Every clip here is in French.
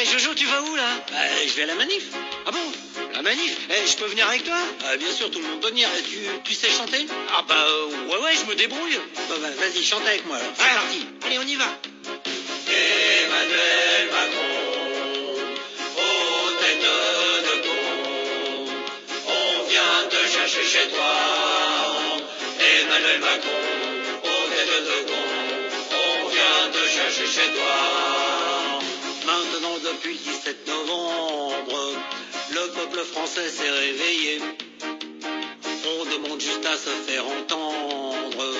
Eh Jojo, tu vas où là? Je vais à la manif. Ah bon? La manif? Je peux venir avec toi? Bien sûr, tout le monde peut venir. Tu sais chanter? Ah bah ouais, je me débrouille. Vas-y, chante avec moi alors. C'est parti. Allez, on y va. Emmanuel Macron, aux têtes de con, on vient te chercher chez toi. Emmanuel Macron, aux têtes de con, on vient te chercher chez toi. Maintenant, depuis le 17 novembre, le peuple français s'est réveillé. On demande juste à se faire entendre,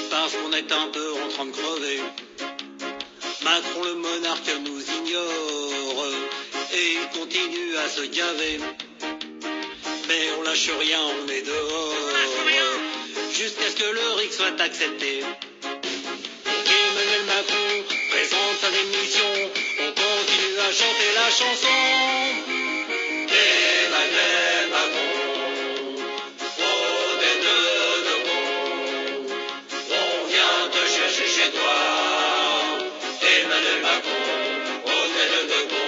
parce qu'on est un peu en train de crever. Macron le monarque nous ignore, et il continue à se gaver. Mais on lâche rien, on est dehors, jusqu'à ce que le RIC soit accepté. Emmanuel Macron présente sa démission, on continue à chanter la chanson. Emmanuel Macron, aux têtes de con, on vient te chercher chez toi. Emmanuel Macron, aux têtes de con,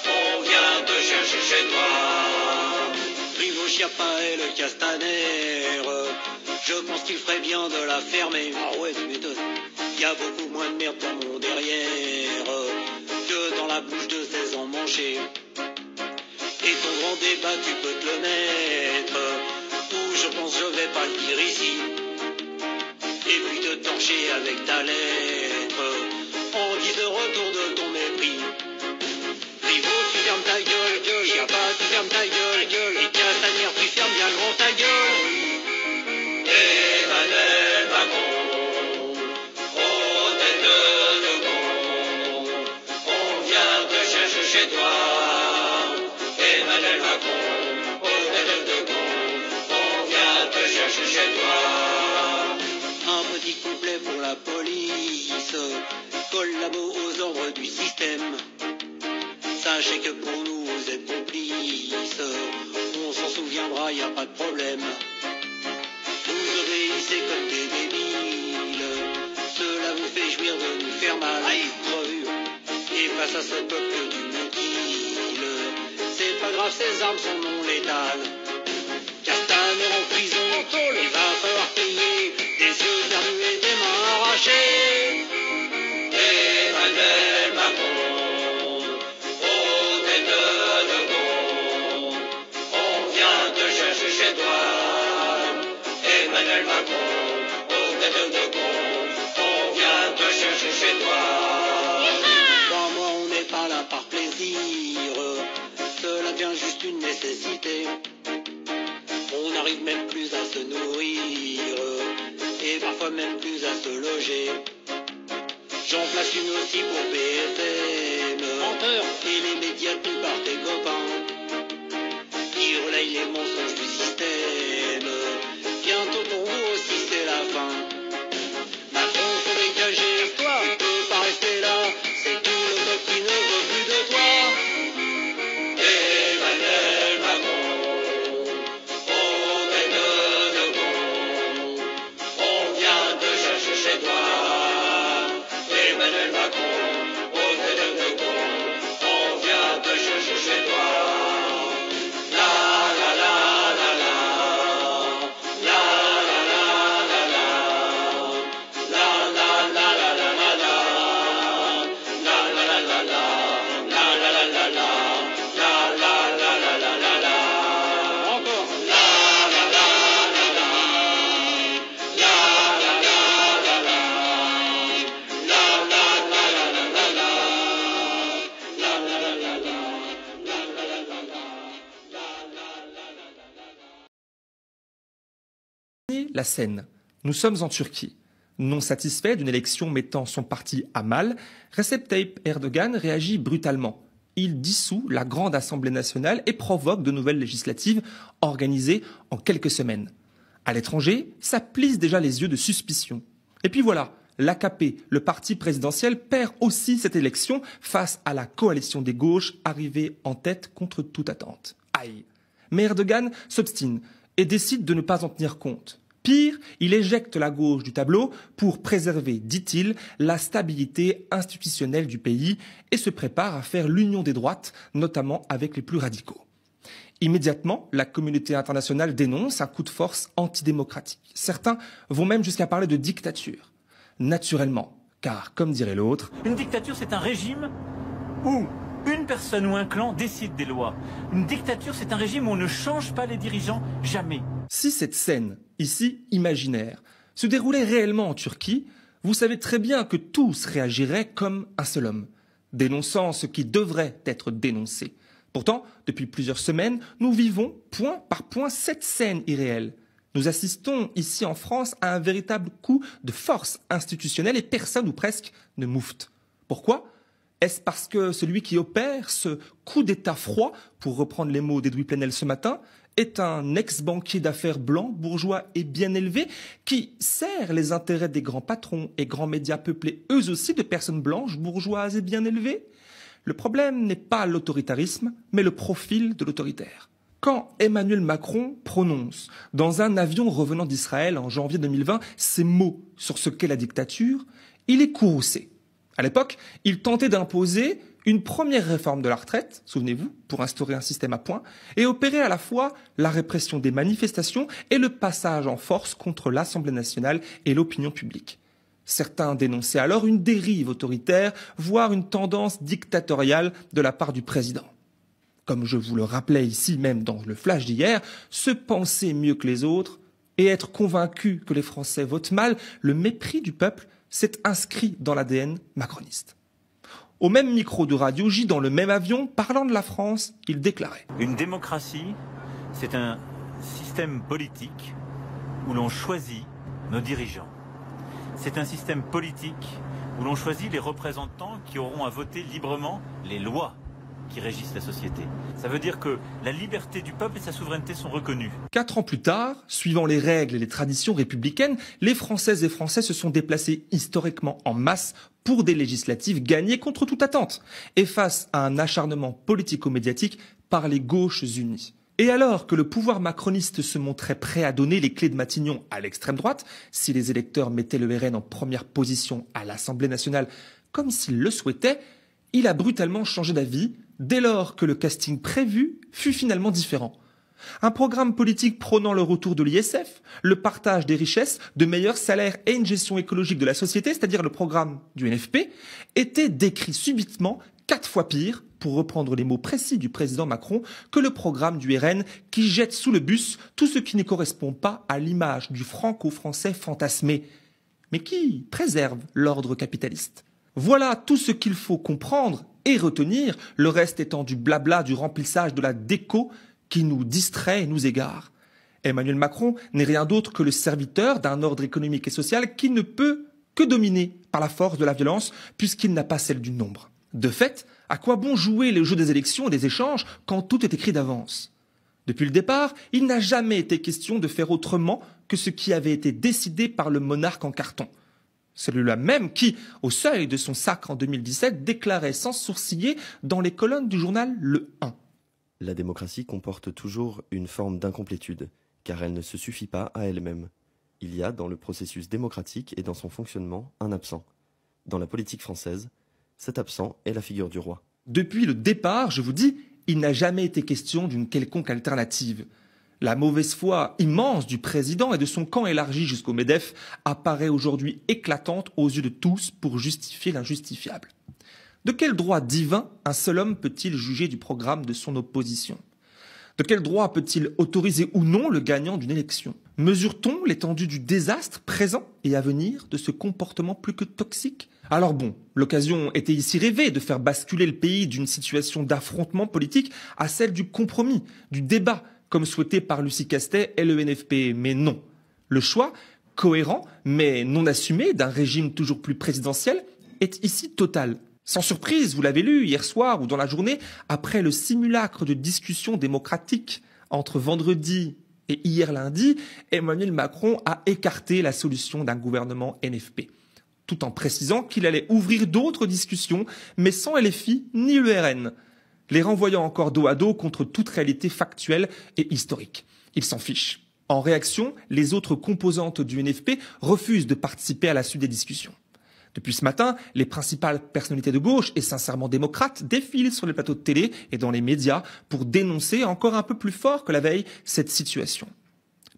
on vient te chercher chez toi. Rivo Chiappa et le Castaner, je pense qu'il ferait bien de la fermer. Ah ouais, tu m'étonnes. Y a beaucoup moins de merde dans mon derrière que dans la bouche de ces emmanchés. Et ton grand débat, tu peux te le mettre, ou je pense je vais pas le dire ici. Et puis te torcher avec ta lettre, en guise de retour de ton mépris. Rivo, tu fermes ta gueule, Chiappa, tu fermes ta gueule, et Castaner, tu fermes bien grand ta gueule. Emmanuel Macron, aux têtes de con, on vient te chercher chez toi. Emmanuel Macron, aux têtes de con, on vient te chercher chez toi. Un petit couplet pour la police, collabo aux ordres du système. Sachez que pour nous vous êtes complices, on s'en souviendra, y a pas de problème. Vous obéissez comme des débiles, cela vous fait jouir de nous faire mal. Revue, et face à ce peuple du mutile, c'est pas grave, ces armes sont non létales. Castaner en prison, il va falloir payer des yeux perdus et des mains arrachées. Emmanuel Macron, aux têtes de con, on vient te chercher chez toi. Emmanuel Macron, aux têtes de con, on vient te chercher chez toi. Crois-moi, on n'est pas là par plaisir, cela devient juste une nécessité. On n'arrive même plus à se nourrir, et parfois même plus à se loger. J'en place une aussi pour BFM, menteur, et les médias de par tes copains, qui relayent les mensonges du système. Bientôt pour vous aussi c'est la fin. Macron, faut dégager, toi, tu peux pas rester là, c'est tout le peuple qui ne veut plus de toi. Emmanuel Macron, aux têtes de con, on vient te chercher chez toi. Emmanuel Macron, aux têtes de con, on vient te chercher chez toi. La la la la la, la la la la la, la la la la la la, la la la la la, la la la la la, la la la la la la la. Encore. La la la la la, la la la la la, la la la la la la, la la la la la la. La scène. Nous sommes en Turquie. Non satisfait d'une élection mettant son parti à mal, Recep Tayyip Erdogan réagit brutalement. Il dissout la grande Assemblée nationale et provoque de nouvelles législatives organisées en quelques semaines. À l'étranger, ça plisse déjà les yeux de suspicion. Et puis voilà, l'AKP, le parti présidentiel, perd aussi cette élection face à la coalition des gauches arrivée en tête contre toute attente. Aïe. Mais Erdogan s'obstine et décide de ne pas en tenir compte. Pire, il éjecte la gauche du tableau pour préserver, dit-il, la stabilité institutionnelle du pays et se prépare à faire l'union des droites, notamment avec les plus radicaux. Immédiatement, la communauté internationale dénonce un coup de force antidémocratique. Certains vont même jusqu'à parler de dictature. Naturellement, car, comme dirait l'autre, une dictature, c'est un régime où une personne ou un clan décide des lois. Une dictature, c'est un régime où on ne change pas les dirigeants, jamais. Si cette scène, ici imaginaire, se déroulait réellement en Turquie, vous savez très bien que tous réagiraient comme un seul homme, dénonçant ce qui devrait être dénoncé. Pourtant, depuis plusieurs semaines, nous vivons point par point cette scène irréelle. Nous assistons ici en France à un véritable coup de force institutionnelle et personne ou presque ne moufte. Pourquoi ? Est-ce parce que celui qui opère ce coup d'État froid, pour reprendre les mots d'Edoui Plenel ce matin, est un ex-banquier d'affaires blanc, bourgeois et bien élevé, qui sert les intérêts des grands patrons et grands médias peuplés eux aussi de personnes blanches, bourgeoises et bien élevées ? Le problème n'est pas l'autoritarisme, mais le profil de l'autoritaire. Quand Emmanuel Macron prononce, dans un avion revenant d'Israël en janvier 2020, ces mots sur ce qu'est la dictature, il est courroucé. À l'époque, il tentait d'imposer une première réforme de la retraite, souvenez-vous, pour instaurer un système à points, et opérer à la fois la répression des manifestations et le passage en force contre l'Assemblée nationale et l'opinion publique. Certains dénonçaient alors une dérive autoritaire, voire une tendance dictatoriale de la part du président. Comme je vous le rappelais ici même dans le flash d'hier, se penser mieux que les autres et être convaincu que les Français votent mal, le mépris du peuple s'est inscrit dans l'ADN macroniste. Au même micro de Radio J, dans le même avion, parlant de la France, il déclarait « Une démocratie, c'est un système politique où l'on choisit nos dirigeants. C'est un système politique où l'on choisit les représentants qui auront à voter librement les lois qui régissent la société. Ça veut dire que la liberté du peuple et sa souveraineté sont reconnues. 4 ans plus tard, suivant les règles et les traditions républicaines, les Françaises et Français se sont déplacés historiquement en masse pour des législatives gagnées contre toute attente et face à un acharnement politico-médiatique par les gauches unies. Et alors que le pouvoir macroniste se montrait prêt à donner les clés de Matignon à l'extrême droite, si les électeurs mettaient le RN en première position à l'Assemblée nationale comme s'ils le souhaitaient, il a brutalement changé d'avis dès lors que le casting prévu fut finalement différent. Un programme politique prônant le retour de l'ISF, le partage des richesses, de meilleurs salaires et une gestion écologique de la société, c'est-à-dire le programme du NFP, était décrit subitement 4 fois pire, pour reprendre les mots précis du président Macron, que le programme du RN qui jette sous le bus tout ce qui ne correspond pas à l'image du franco-français fantasmé, mais qui préserve l'ordre capitaliste. Voilà tout ce qu'il faut comprendre et retenir, le reste étant du blabla, du remplissage de la déco qui nous distrait et nous égare. Emmanuel Macron n'est rien d'autre que le serviteur d'un ordre économique et social qui ne peut que dominer par la force de la violence puisqu'il n'a pas celle du nombre. De fait, à quoi bon jouer le jeu des élections et des échanges quand tout est écrit d'avance ? Depuis le départ, il n'a jamais été question de faire autrement que ce qui avait été décidé par le monarque en carton. Celui-là même qui, au seuil de son sacre en 2017, déclarait sans sourciller dans les colonnes du journal Le 1. La démocratie comporte toujours une forme d'incomplétude, car elle ne se suffit pas à elle-même. Il y a dans le processus démocratique et dans son fonctionnement un absent. Dans la politique française, cet absent est la figure du roi. Depuis le départ, je vous dis, il n'a jamais été question d'une quelconque alternative. La mauvaise foi immense du président et de son camp élargi jusqu'au MEDEF apparaît aujourd'hui éclatante aux yeux de tous pour justifier l'injustifiable. De quel droit divin un seul homme peut-il juger du programme de son opposition ? De quel droit peut-il autoriser ou non le gagnant d'une élection ? Mesure-t-on l'étendue du désastre présent et à venir de ce comportement plus que toxique ? Alors bon, l'occasion était ici rêvée de faire basculer le pays d'une situation d'affrontement politique à celle du compromis, du débat, comme souhaité par Lucie Castet et le NFP. Mais non. Le choix, cohérent mais non assumé, d'un régime toujours plus présidentiel est ici total. Sans surprise, vous l'avez lu hier soir ou dans la journée, après le simulacre de discussion démocratique entre vendredi et hier lundi, Emmanuel Macron a écarté la solution d'un gouvernement NFP, tout en précisant qu'il allait ouvrir d'autres discussions, mais sans LFI ni le RN, les renvoyant encore dos à dos contre toute réalité factuelle et historique. Il s'en fiche. En réaction, les autres composantes du NFP refusent de participer à la suite des discussions. Depuis ce matin, les principales personnalités de gauche et sincèrement démocrates défilent sur les plateaux de télé et dans les médias pour dénoncer encore un peu plus fort que la veille cette situation.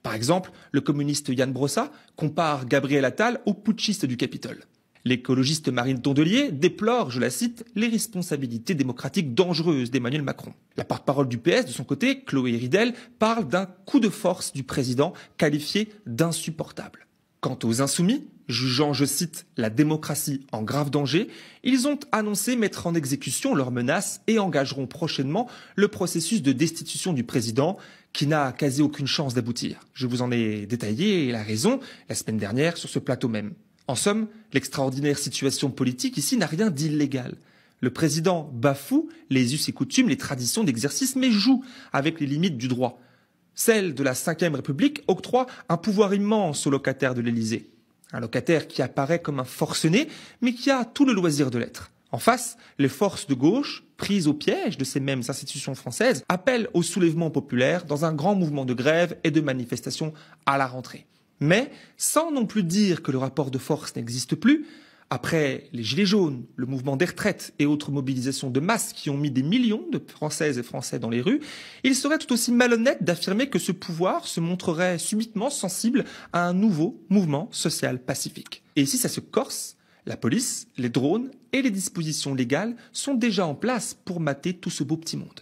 Par exemple, le communiste Yann Brossa compare Gabriel Attal au putschiste du Capitole. L'écologiste Marine Tondelier déplore, je la cite, les responsabilités démocratiques dangereuses d'Emmanuel Macron. La porte-parole du PS, de son côté, Chloé Ridel, parle d'un coup de force du président qualifié d'insupportable. Quant aux insoumis, jugeant, je cite, la démocratie en grave danger, ils ont annoncé mettre en exécution leurs menaces et engageront prochainement le processus de destitution du président qui n'a quasi aucune chance d'aboutir. Je vous en ai détaillé la raison la semaine dernière sur ce plateau même. En somme, l'extraordinaire situation politique ici n'a rien d'illégal. Le président bafoue les us et coutumes, les traditions d'exercice, mais joue avec les limites du droit. Celle de la Ve République octroie un pouvoir immense aux locataires de l'Élysée. Un locataire qui apparaît comme un forcené, mais qui a tout le loisir de l'être. En face, les forces de gauche, prises au piège de ces mêmes institutions françaises, appellent au soulèvement populaire dans un grand mouvement de grève et de manifestation à la rentrée. Mais, sans non plus dire que le rapport de force n'existe plus, après les Gilets jaunes, le mouvement des retraites et autres mobilisations de masse qui ont mis des millions de Françaises et Français dans les rues, il serait tout aussi malhonnête d'affirmer que ce pouvoir se montrerait subitement sensible à un nouveau mouvement social pacifique. Et si ça se corse, la police, les drones et les dispositions légales sont déjà en place pour mater tout ce beau petit monde.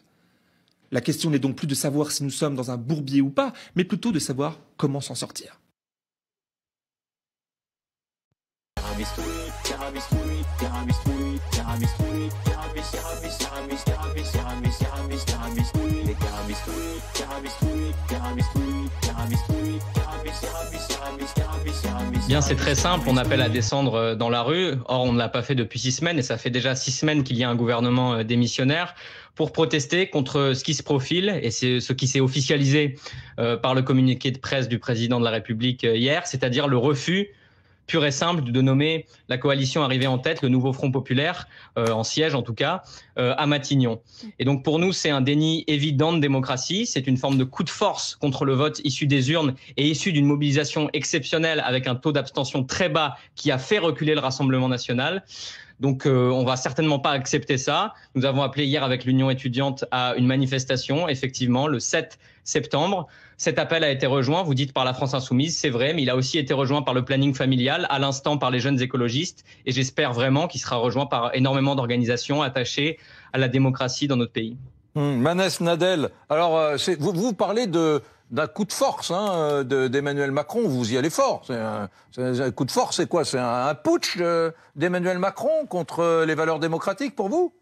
La question n'est donc plus de savoir si nous sommes dans un bourbier ou pas, mais plutôt de savoir comment s'en sortir. Bien, c'est très simple, on appelle à descendre dans la rue. Or, on ne l'a pas fait depuis 6 semaines et ça fait déjà 6 semaines qu'il y a un gouvernement démissionnaire pour protester contre ce qui se profile et c'est ce qui s'est officialisé par le communiqué de presse du président de la République hier, c'est-à-dire le refus pur et simple de nommer la coalition arrivée en tête, le nouveau Front populaire, en siège en tout cas, à Matignon. Et donc pour nous, c'est un déni évident de démocratie, c'est une forme de coup de force contre le vote issu des urnes et issu d'une mobilisation exceptionnelle avec un taux d'abstention très bas qui a fait reculer le Rassemblement national. Donc on va certainement pas accepter ça. Nous avons appelé hier avec l'Union étudiante à une manifestation, effectivement, le 7 septembre. Cet appel a été rejoint, vous dites par la France Insoumise, c'est vrai, mais il a aussi été rejoint par le planning familial, à l'instant par les jeunes écologistes, et j'espère vraiment qu'il sera rejoint par énormément d'organisations attachées à la démocratie dans notre pays. Manès Nadel, alors vous parlez d'un coup de force d'Emmanuel Macron, vous y allez fort. Un coup de force, c'est quoi? C'est un putsch d'Emmanuel Macron contre les valeurs démocratiques pour vous?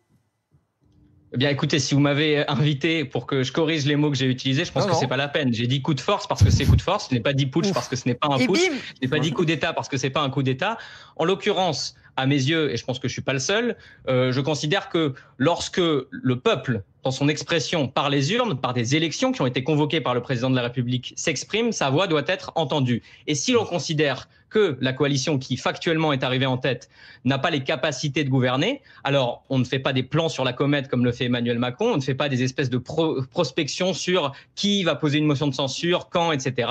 Eh bien, écoutez, si vous m'avez invité pour que je corrige les mots que j'ai utilisés, je pense que c'est pas la peine. J'ai dit coup de force parce que c'est coup de force. Je n'ai pas dit putsch parce que ce n'est pas un putsch. Je n'ai pas dit coup d'État parce que c'est pas un coup d'État. En l'occurrence, à mes yeux, et je pense que je suis pas le seul, je considère que lorsque le peuple, dans son expression par les urnes, par des élections qui ont été convoquées par le président de la République, s'exprime, sa voix doit être entendue. Et si l'on considère que la coalition qui factuellement est arrivée en tête n'a pas les capacités de gouverner, alors on ne fait pas des plans sur la comète comme le fait Emmanuel Macron, on ne fait pas des espèces de prospection sur qui va poser une motion de censure, quand, etc.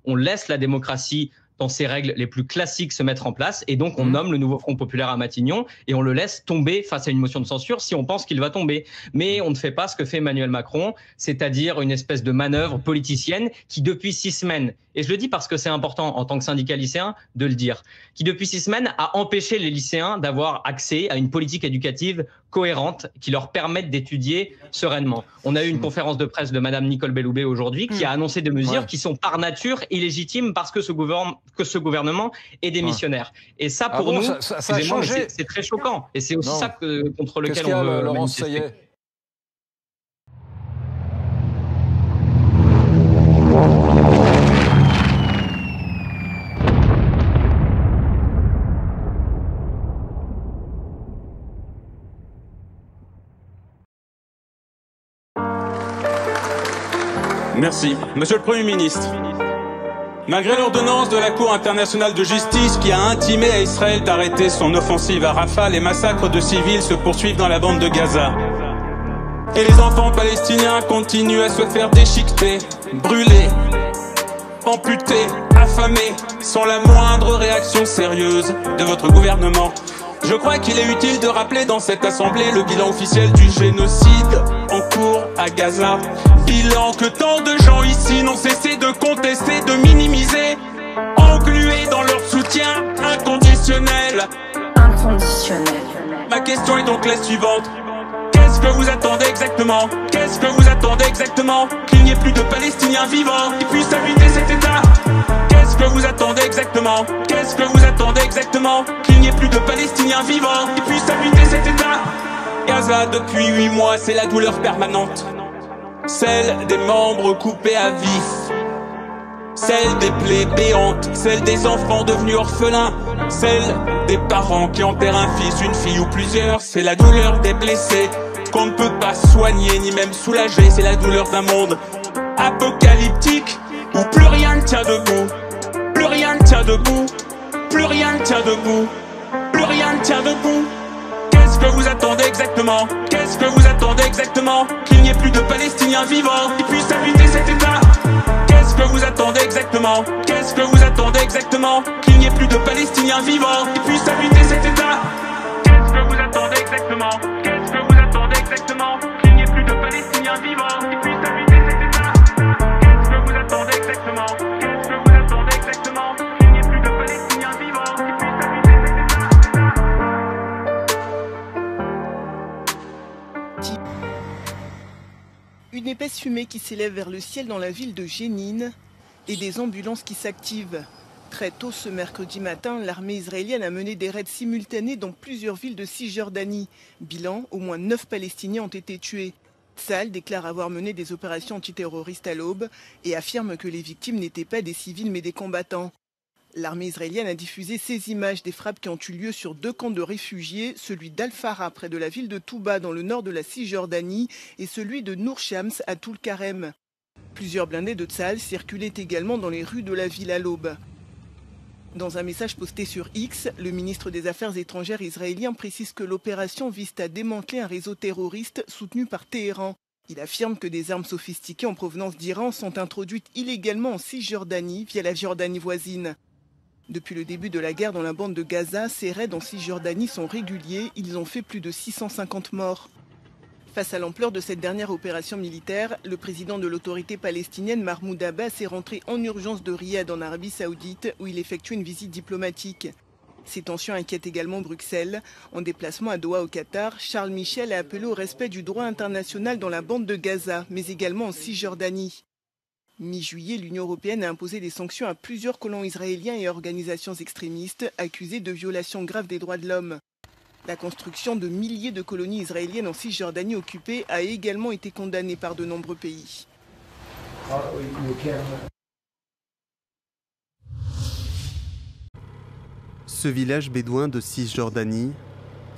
On laisse la démocratie dans ses règles les plus classiques se mettre en place et donc on nomme le nouveau Front populaire à Matignon et on le laisse tomber face à une motion de censure si on pense qu'il va tomber. Mais on ne fait pas ce que fait Emmanuel Macron, c'est-à-dire une espèce de manœuvre politicienne qui depuis 6 semaines, et je le dis parce que c'est important en tant que syndicat lycéen de le dire, qui depuis 6 semaines a empêché les lycéens d'avoir accès à une politique éducative cohérente qui leur permette d'étudier sereinement. On a eu une conférence de presse de Madame Nicole Belloubet aujourd'hui qui a annoncé des mesures qui sont par nature illégitimes parce que ce gouvernement est démissionnaire. Et ça, pour nous, ça a changé. C'est très choquant. Et c'est aussi ça contre lequel on veut Laurence manifester. Sayet. Merci. Monsieur le Premier ministre, malgré l'ordonnance de la Cour internationale de justice qui a intimé à Israël d'arrêter son offensive à Rafah, les massacres de civils se poursuivent dans la bande de Gaza. Et les enfants palestiniens continuent à se faire déchiqueter, brûler, amputés, affamés, sans la moindre réaction sérieuse de votre gouvernement. Je crois qu'il est utile de rappeler dans cette assemblée le bilan officiel du génocide en cours à Gaza. Bilan que tant de gens ici n'ont cessé de contester, de minimiser, englués dans leur soutien inconditionnel. Ma question est donc la suivante. Qu'est-ce que vous attendez exactement? Qu'est-ce que vous attendez exactement? Qu'il n'y ait plus de Palestiniens vivants qui puissent habiter cet État? Qu'est-ce que vous attendez exactement? Qu'est-ce que vous attendez exactement? Qu'il n'y ait plus de Palestiniens vivants qui puissent habiter cet État? Gaza, depuis 8 mois, c'est la douleur permanente. Celle des membres coupés à vif. Celle des plaies béantes. Celle des enfants devenus orphelins. Celle des parents qui enterrent un fils, une fille ou plusieurs. C'est la douleur des blessés qu'on ne peut pas soigner ni même soulager. C'est la douleur d'un monde apocalyptique où plus rien ne tient debout. Plus rien ne tient debout. Plus rien ne tient debout. Plus rien ne tient debout. Qu'est-ce que vous attendez exactement? Qu'est-ce que vous attendez exactement? Qu'il n'y ait plus de Palestiniens vivants qui puissent habiter cet État? Qu'est-ce que vous attendez exactement? Qu'est-ce que vous attendez exactement? Qu'il n'y ait plus de Palestiniens vivants qui puissent habiter cet État? Qu'est-ce que vous attendez exactement? Qu'est-ce que vous attendez exactement? Qu'il n'y ait plus de Palestiniens vivants qui puissent habiter cet État? Qu'est-ce que vous attendez exactement? Qu'est-ce que vous attendez exactement? Qu'il n'y ait plus de Palestiniens vivants qui puissent habiter cet État? Une épaisse fumée qui s'élève vers le ciel dans la ville de Jénine et des ambulances qui s'activent. Très tôt ce mercredi matin, l'armée israélienne a mené des raids simultanés dans plusieurs villes de Cisjordanie. Bilan, au moins 9 Palestiniens ont été tués. Tzahal déclare avoir mené des opérations antiterroristes à l'aube et affirme que les victimes n'étaient pas des civils mais des combattants. L'armée israélienne a diffusé ces images des frappes qui ont eu lieu sur 2 camps de réfugiés, celui d'Al-Farah près de la ville de Touba dans le nord de la Cisjordanie et celui de Nour Shams à Toul-Karem. Plusieurs blindés de Tzahal circulaient également dans les rues de la ville à l'aube. Dans un message posté sur X, le ministre des Affaires étrangères israélien précise que l'opération vise à démanteler un réseau terroriste soutenu par Téhéran. Il affirme que des armes sophistiquées en provenance d'Iran sont introduites illégalement en Cisjordanie via la Jordanie voisine. Depuis le début de la guerre dans la bande de Gaza, ces raids en Cisjordanie sont réguliers. Ils ont fait plus de 650 morts. Face à l'ampleur de cette dernière opération militaire, le président de l'autorité palestinienne Mahmoud Abbas est rentré en urgence de Riyad en Arabie Saoudite où il effectue une visite diplomatique. Ces tensions inquiètent également Bruxelles. En déplacement à Doha au Qatar, Charles Michel a appelé au respect du droit international dans la bande de Gaza, mais également en Cisjordanie. Mi-juillet, l'Union européenne a imposé des sanctions à plusieurs colons israéliens et organisations extrémistes accusés de violations graves des droits de l'homme. La construction de milliers de colonies israéliennes en Cisjordanie occupée a également été condamnée par de nombreux pays. Ce village bédouin de Cisjordanie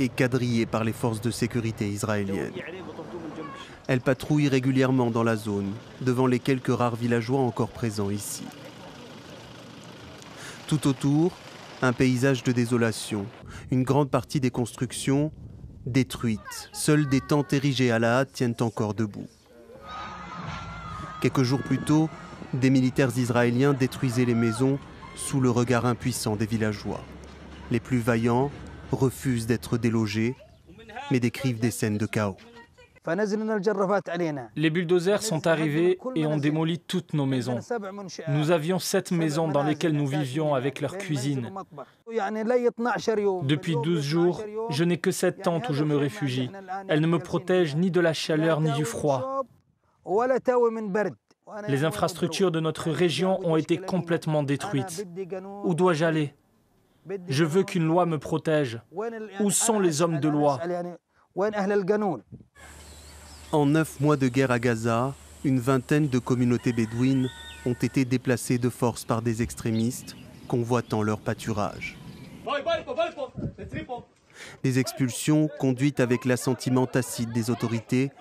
est quadrillé par les forces de sécurité israéliennes. Elles patrouillent régulièrement dans la zone, devant les quelques rares villageois encore présents ici. Tout autour, un paysage de désolation, une grande partie des constructions détruites. Seules des tentes érigées à la hâte tiennent encore debout. Quelques jours plus tôt, des militaires israéliens détruisaient les maisons sous le regard impuissant des villageois. Les plus vaillants refusent d'être délogés, mais décrivent des scènes de chaos. Les bulldozers sont arrivés et ont démoli toutes nos maisons. Nous avions 7 maisons dans lesquelles nous vivions avec leur cuisine. Depuis 12 jours, je n'ai que cette tente où je me réfugie. Elle ne me protège ni de la chaleur ni du froid. Les infrastructures de notre région ont été complètement détruites. Où dois-je aller? Je veux qu'une loi me protège. Où sont les hommes de loi? En 9 mois de guerre à Gaza, une vingtaine de communautés bédouines ont été déplacées de force par des extrémistes convoitant leur pâturage. Des expulsions conduites avec l'assentiment tacite des autorités,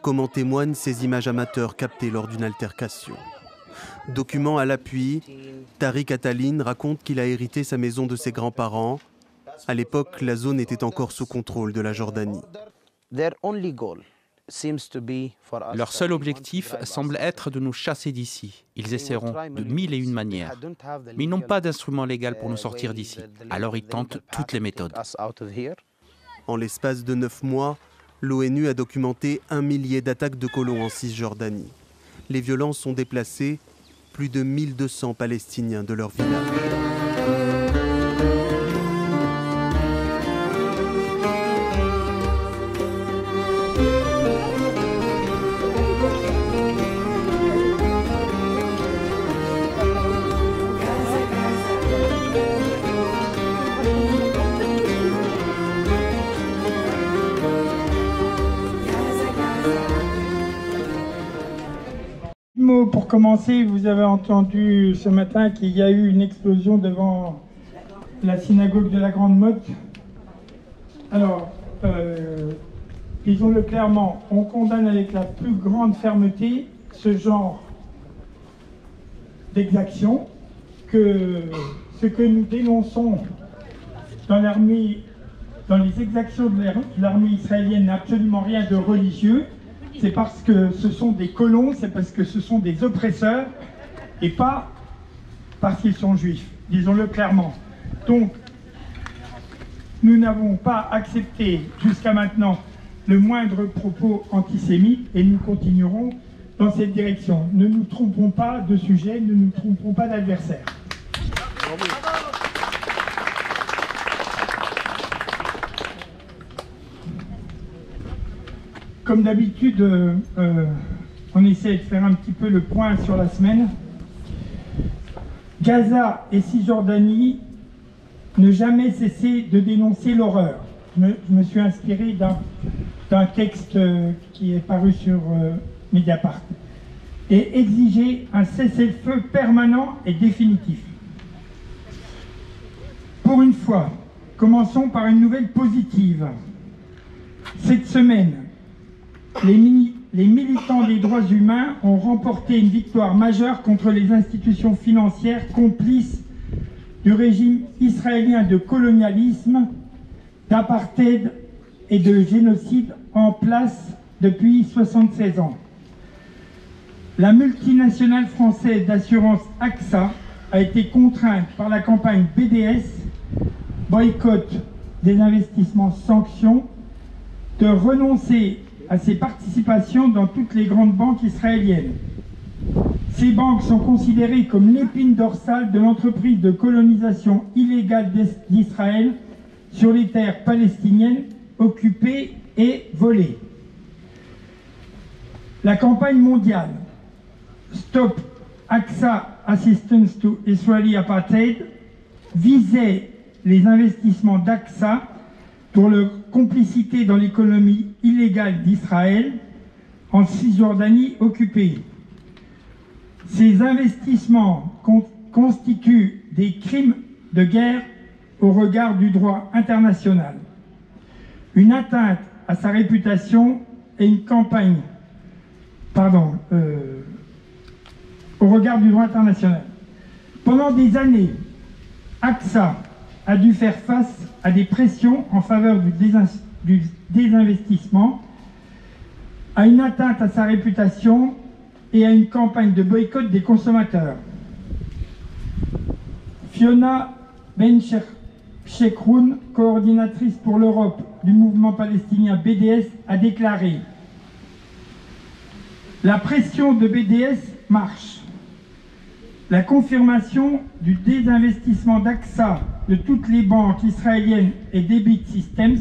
comme en témoignent ces images amateurs captées lors d'une altercation. Document à l'appui, Tariq Atalin raconte qu'il a hérité sa maison de ses grands-parents. À l'époque, la zone était encore sous contrôle de la Jordanie. Leur seul objectif semble être de nous chasser d'ici. Ils essaieront de 1001 manières. Mais ils n'ont pas d'instrument légal pour nous sortir d'ici. Alors ils tentent toutes les méthodes. En l'espace de 9 mois, l'ONU a documenté 1 millier d'attaques de colons en Cisjordanie. Les violences ont déplacé plus de 1200 Palestiniens de leur village. Pour commencer, vous avez entendu ce matin qu'il y a eu une explosion devant la synagogue de la Grande Motte. Alors, disons-le clairement, on condamne avec la plus grande fermeté ce genre d'exaction, que ce que nous dénonçons dans l'armée, dans les exactions de l'armée israélienne n'a absolument rien de religieux. C'est parce que ce sont des colons, c'est parce que ce sont des oppresseurs, et pas parce qu'ils sont juifs, disons-le clairement. Donc, nous n'avons pas accepté jusqu'à maintenant le moindre propos antisémite, et nous continuerons dans cette direction. Ne nous trompons pas de sujet, ne nous trompons pas d'adversaire. Comme d'habitude, on essaie de faire un petit peu le point sur la semaine. Gaza et Cisjordanie, ne jamais cesser de dénoncer l'horreur. Je me suis inspiré d'un texte qui est paru sur Mediapart. Et exiger un cessez-le-feu permanent et définitif. Pour une fois, commençons par une nouvelle positive. Cette semaine, les militants des droits humains ont remporté une victoire majeure contre les institutions financières complices du régime israélien de colonialisme, d'apartheid et de génocide en place depuis 76 ans. La multinationale française d'assurance AXA a été contrainte par la campagne BDS, boycott des investissements sanctions, de renoncer à ses participations dans toutes les grandes banques israéliennes. Ces banques sont considérées comme l'épine dorsale de l'entreprise de colonisation illégale d'Israël sur les terres palestiniennes occupées et volées. La campagne mondiale Stop AXA Assistance to Israeli Apartheid visait les investissements d'AXA pour leur complicité dans l'économie illégale d'Israël en Cisjordanie occupée. Ces investissements constituent des crimes de guerre au regard du droit international, une atteinte à sa réputation et une campagne, au regard du droit international. Pendant des années, AXA a dû faire face à des pressions en faveur du désinvestissement, à une atteinte à sa réputation et à une campagne de boycott des consommateurs. Fiona Ben-Shekroun, coordinatrice pour l'Europe du mouvement palestinien BDS, a déclaré « La pression de BDS marche. La confirmation du désinvestissement d'AXA de toutes les banques israéliennes et Debit Systems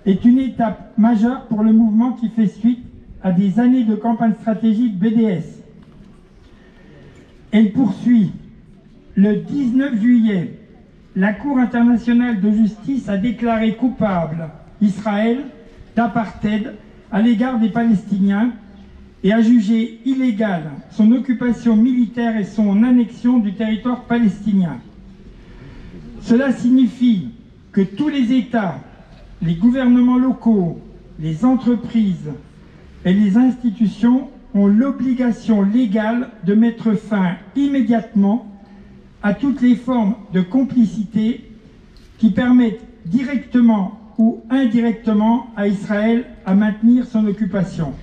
est une étape majeure pour le mouvement qui fait suite à des années de campagne stratégique BDS. Elle poursuit. Le 19 juillet, la Cour internationale de justice a déclaré coupable Israël d'apartheid à l'égard des Palestiniens et a jugé illégale son occupation militaire et son annexion du territoire palestinien. Cela signifie que tous les États, les gouvernements locaux, les entreprises et les institutions ont l'obligation légale de mettre fin immédiatement à toutes les formes de complicité qui permettent directement ou indirectement à Israël à maintenir son occupation.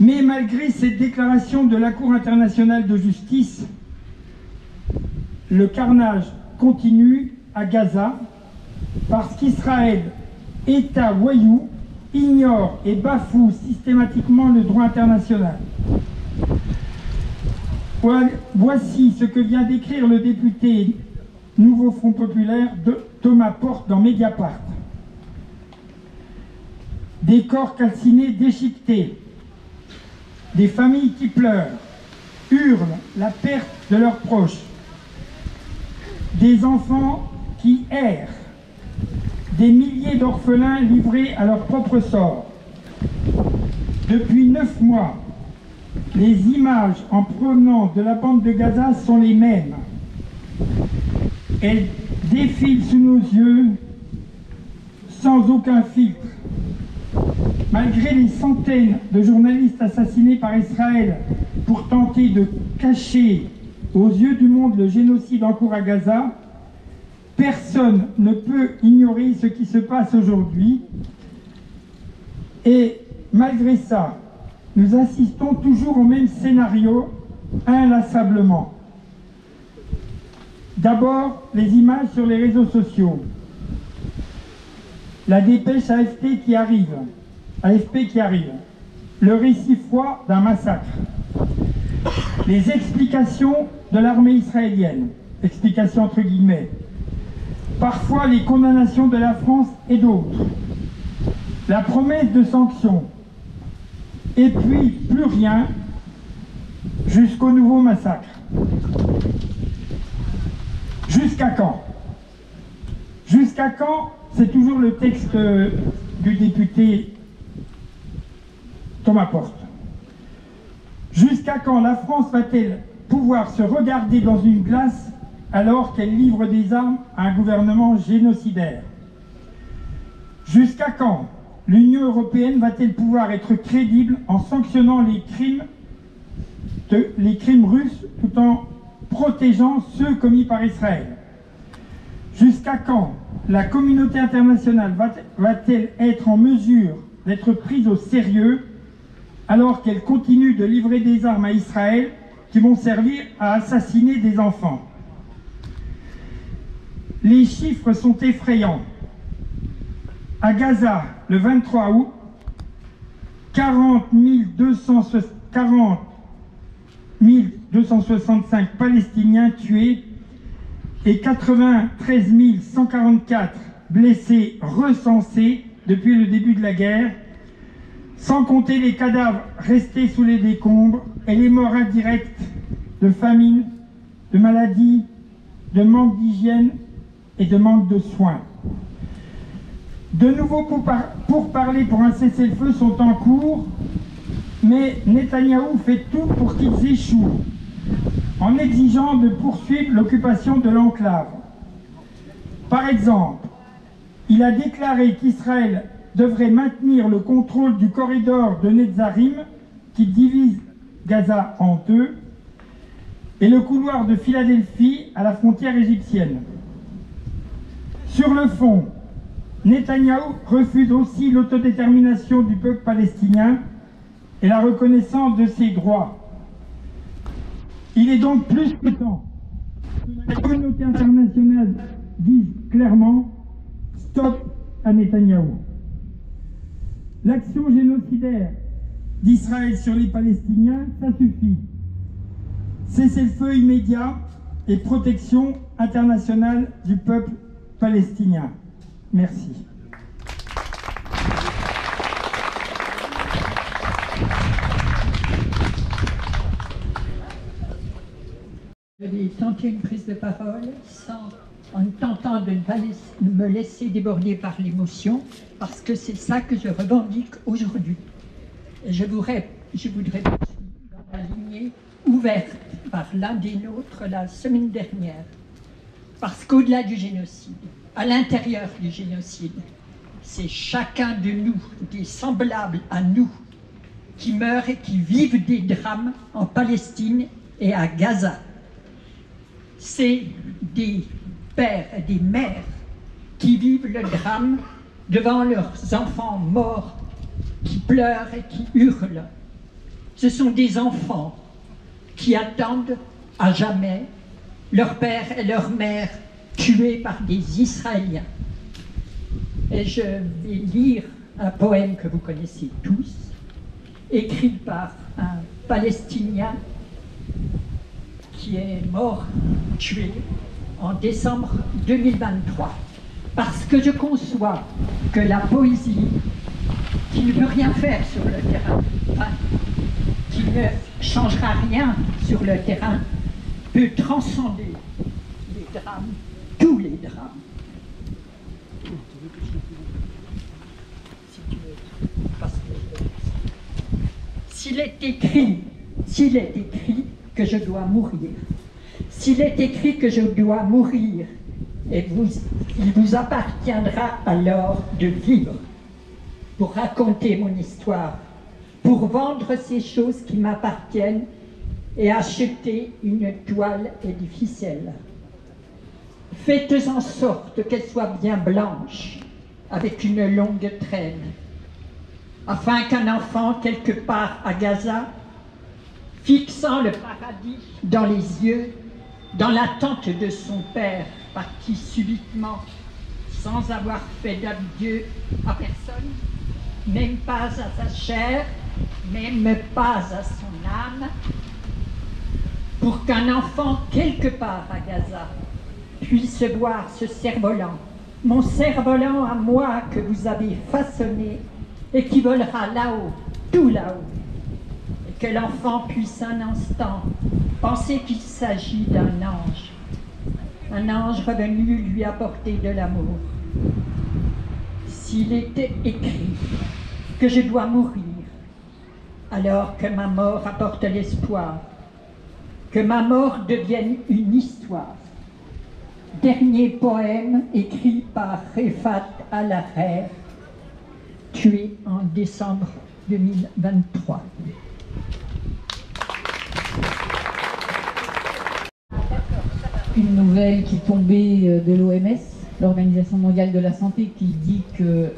Mais malgré cette déclaration de la Cour internationale de justice, le carnage continue à Gaza parce qu'Israël, État voyou, ignore et bafoue systématiquement le droit international. Voici ce que vient d'écrire le député Nouveau Front Populaire Thomas Porte dans Mediapart. Des corps calcinés déchiquetés, des familles qui pleurent, hurlent la perte de leurs proches, des enfants qui errent, des milliers d'orphelins livrés à leur propre sort. Depuis 9 mois, les images en provenance de la bande de Gaza sont les mêmes. Elles défilent sous nos yeux sans aucun filtre. Malgré les centaines de journalistes assassinés par Israël pour tenter de cacher aux yeux du monde le génocide en cours à Gaza, personne ne peut ignorer ce qui se passe aujourd'hui. Et malgré ça, nous assistons toujours au même scénario, inlassablement. D'abord, les images sur les réseaux sociaux. La dépêche AFP qui arrive. Le récit froid d'un massacre. Les explications de l'armée israélienne. Explications entre guillemets. Parfois les condamnations de la France et d'autres. La promesse de sanctions. Et puis plus rien jusqu'au nouveau massacre. Jusqu'à quand? Jusqu'à quand? C'est toujours le texte du député Thomas Porte. Jusqu'à quand la France va-t-elle pouvoir se regarder dans une glace alors qu'elle livre des armes à un gouvernement génocidaire? Jusqu'à quand l'Union européenne va-t-elle pouvoir être crédible en sanctionnant les crimes russes tout en protégeant ceux commis par Israël? Jusqu'à quand la communauté internationale va-t-elle être en mesure d'être prise au sérieux alors qu'elle continue de livrer des armes à Israël qui vont servir à assassiner des enfants? Les chiffres sont effrayants. À Gaza, le 23 août, 40 265 Palestiniens tués et 93 144 blessés recensés depuis le début de la guerre, sans compter les cadavres restés sous les décombres et les morts indirectes de famine, de maladies, de manque d'hygiène et de manque de soins. De nouveaux pourparlers pour un cessez-le-feu sont en cours, mais Netanyahou fait tout pour qu'ils échouent, en exigeant de poursuivre l'occupation de l'enclave. Par exemple, il a déclaré qu'Israël devrait maintenir le contrôle du corridor de Netzarim, qui divise Gaza en deux, et le couloir de Philadelphie à la frontière égyptienne. Sur le fond, Netanyahou refuse aussi l'autodétermination du peuple palestinien et la reconnaissance de ses droits. Il est donc plus que temps que la communauté internationale dise clairement « stop » à Netanyahou. L'action génocidaire d'Israël sur les Palestiniens, ça suffit. Cessez-le-feu immédiat et protection internationale du peuple palestinien. Merci. Je vais tenter une prise de parole en tentant de ne pas me laisser déborder par l'émotion, parce que c'est ça que je revendique aujourd'hui. Je voudrais poursuivre dans la lignée ouverte par l'un des nôtres la semaine dernière, parce qu'au-delà du génocide, à l'intérieur du génocide, c'est chacun de nous, des semblables à nous, qui meurent et qui vivent des drames en Palestine et à Gaza. C'est des pères et des mères qui vivent le drame devant leurs enfants morts, qui pleurent et qui hurlent. Ce sont des enfants qui attendent à jamais leur père et leur mère tués par des Israéliens. Et je vais lire un poème que vous connaissez tous, écrit par un Palestinien qui est mort, tué, en décembre 2023. Parce que je conçois que la poésie, qui ne peut rien faire sur le terrain, enfin, qui ne changera rien sur le terrain, peut transcender les drames, tous les drames. S'il est écrit que je dois mourir, s'il est écrit que je dois mourir, et il vous appartiendra alors de vivre pour raconter mon histoire, pour vendre ces choses qui m'appartiennent et acheter une toile et des ficelles. Faites en sorte qu'elle soit bien blanche, avec une longue traîne, afin qu'un enfant quelque part à Gaza, fixant le paradis dans les yeux, dans l'attente de son père, parti subitement, sans avoir fait d'adieu à personne, même pas à sa chair, même pas à son âme, pour qu'un enfant quelque part à Gaza puisse voir ce cerf-volant, mon cerf-volant à moi que vous avez façonné et qui volera là-haut, tout là-haut, et que l'enfant puisse un instant penser qu'il s'agit d'un ange revenu lui apporter de l'amour. S'il était écrit que je dois mourir, alors que ma mort apporte l'espoir, que ma mort devienne une histoire. Dernier poème écrit par Refat Al-Aher, tué en décembre 2023. Une nouvelle qui est tombée de l'OMS, l'Organisation mondiale de la santé, qui dit que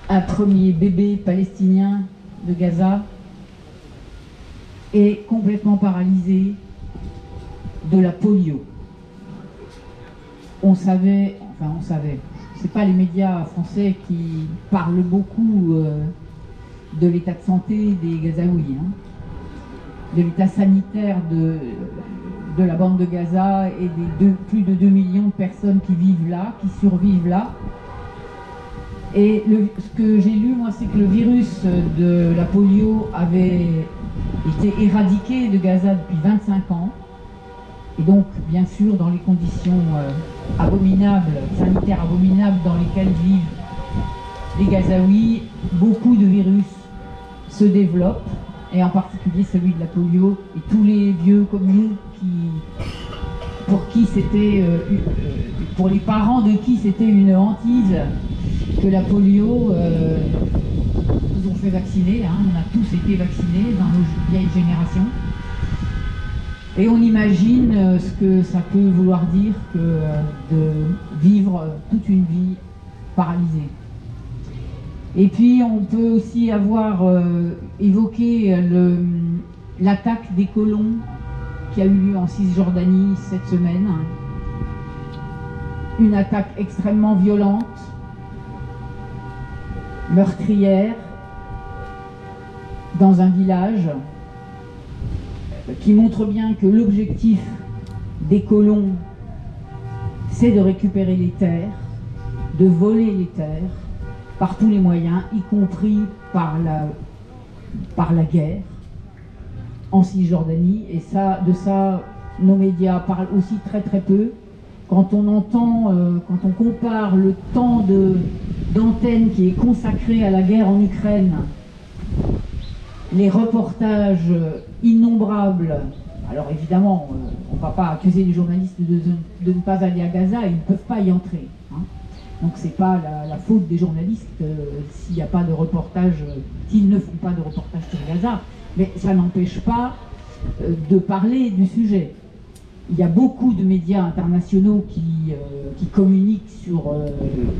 un premier bébé palestinien de Gaza est complètement paralysé de la polio. On savait, c'est pas les médias français qui parlent beaucoup de l'état de santé des Gazaouis, hein, de l'état sanitaire de la bande de Gaza et des plus de 2 millions de personnes qui vivent là, qui survivent là. Et ce que j'ai lu, moi, c'est que le virus de la polio avait été éradiqué de Gaza depuis 25 ans. Et donc, bien sûr, dans les conditions abominables, sanitaires abominables dans lesquelles vivent les Gazaouis, beaucoup de virus se développent, et en particulier celui de la polio, et tous les vieux comme nous, pour qui c'était, pour les parents de qui c'était une hantise que la polio, nous ont fait vacciner, hein, on a tous été vaccinés dans nos vieilles générations. Et on imagine ce que ça peut vouloir dire que de vivre toute une vie paralysée. Et puis on peut aussi avoir évoqué l'attaque des colons qui a eu lieu en Cisjordanie cette semaine. Une attaque extrêmement violente, meurtrière, dans un village, qui montre bien que l'objectif des colons, c'est de récupérer les terres, de voler les terres, par tous les moyens, y compris par la guerre en Cisjordanie. Et ça, de ça, nos médias parlent aussi très très peu. Quand on entend, quand on compare le temps d'antenne qui est consacré à la guerre en Ukraine, les reportages innombrables, alors évidemment, on ne va pas accuser les journalistes de ne pas aller à Gaza, ils ne peuvent pas y entrer. Hein. Donc c'est pas la faute des journalistes s'il n'y a pas de reportage, s'ils ne font pas de reportage sur Gaza, mais ça n'empêche pas de parler du sujet. il y a beaucoup de médias internationaux qui communiquent sur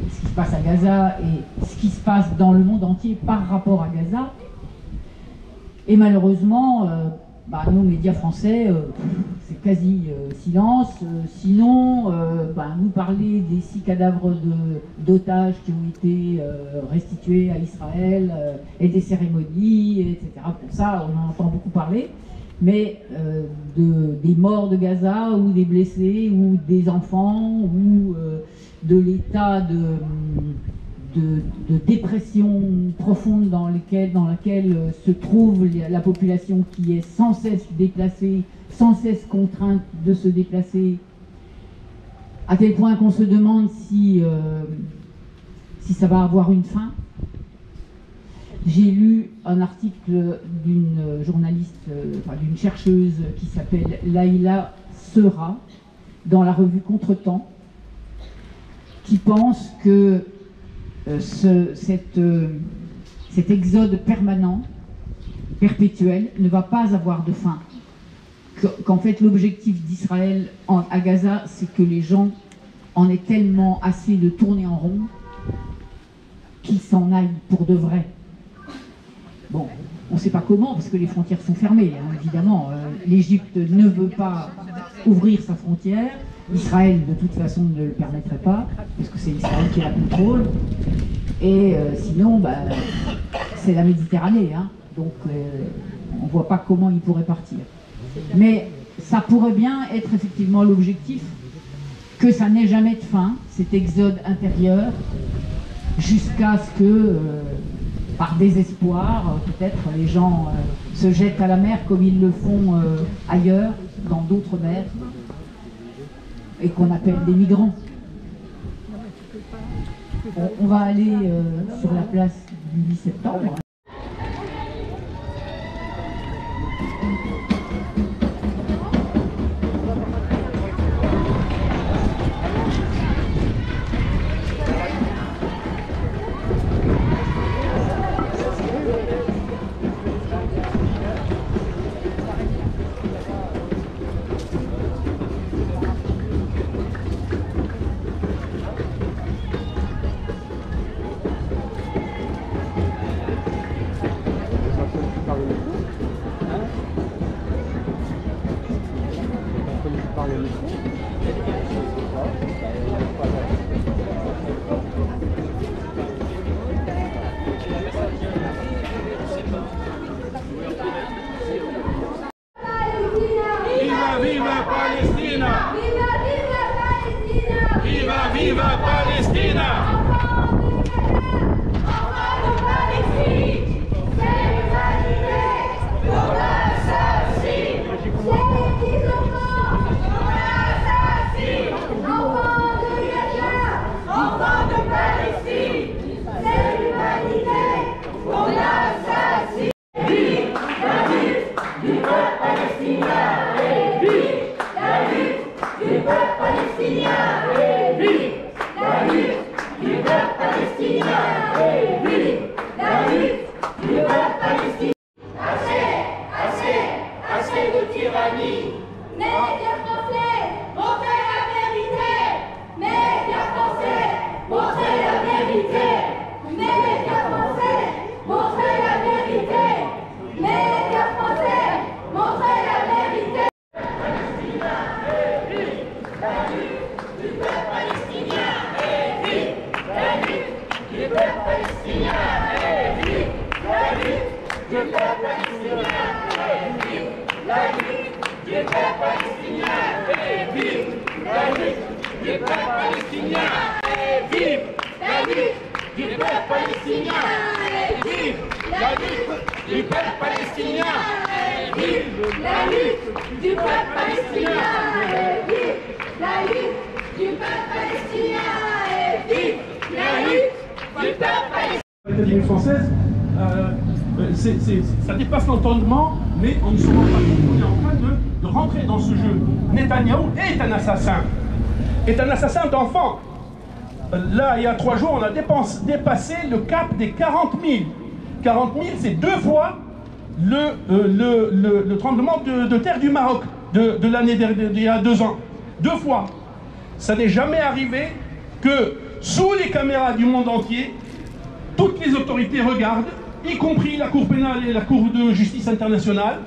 ce qui se passe à Gaza et ce qui se passe dans le monde entier par rapport à Gaza. Et malheureusement, nos médias français, c'est quasi silence. Sinon, nous parler des 6 cadavres d'otages qui ont été restitués à Israël et des cérémonies, etc. Pour ça, on en entend beaucoup parler. Mais des morts de Gaza ou des blessés ou des enfants ou de l'état de dépression profonde dans laquelle se trouve la population qui est sans cesse déplacée, sans cesse contrainte de se déplacer, à tel point qu'on se demande si ça va avoir une fin. J'ai lu un article d'une journaliste, d'une chercheuse qui s'appelle Laïla Sera, dans la revue Contretemps, qui pense que cet exode permanent, perpétuel, ne va pas avoir de fin. Qu'en fait, l'objectif d'Israël à Gaza, c'est que les gens en aient tellement assez de tourner en rond qu'ils s'en aillent pour de vrai. Bon, on ne sait pas comment, parce que les frontières sont fermées, évidemment. L'Égypte ne veut pas ouvrir sa frontière. Israël, de toute façon, ne le permettrait pas, parce que c'est Israël qui la contrôle. Et sinon, c'est la Méditerranée. Donc, on ne voit pas comment il pourrait partir. Mais ça pourrait bien être effectivement l'objectif, que ça n'ait jamais de fin, cet exode intérieur, jusqu'à ce que... par désespoir, peut-être les gens se jettent à la mer comme ils le font ailleurs, dans d'autres mers, et qu'on appelle des migrants. On va aller sur la place du 8 septembre. Française, ça dépasse l'entendement, mais on ne se rend pas compte qu'on est en train de rentrer dans ce jeu. Netanyahou est un assassin d'enfants. Là, il y a 3 jours, on a dépassé le cap des 40 000. 40 000, c'est 2 fois le tremblement de terre du Maroc. de l'année dernière, il y a 2 ans. 2 fois. Ça n'est jamais arrivé que sous les caméras du monde entier, toutes les autorités regardent, y compris la Cour pénale et la Cour de justice internationale,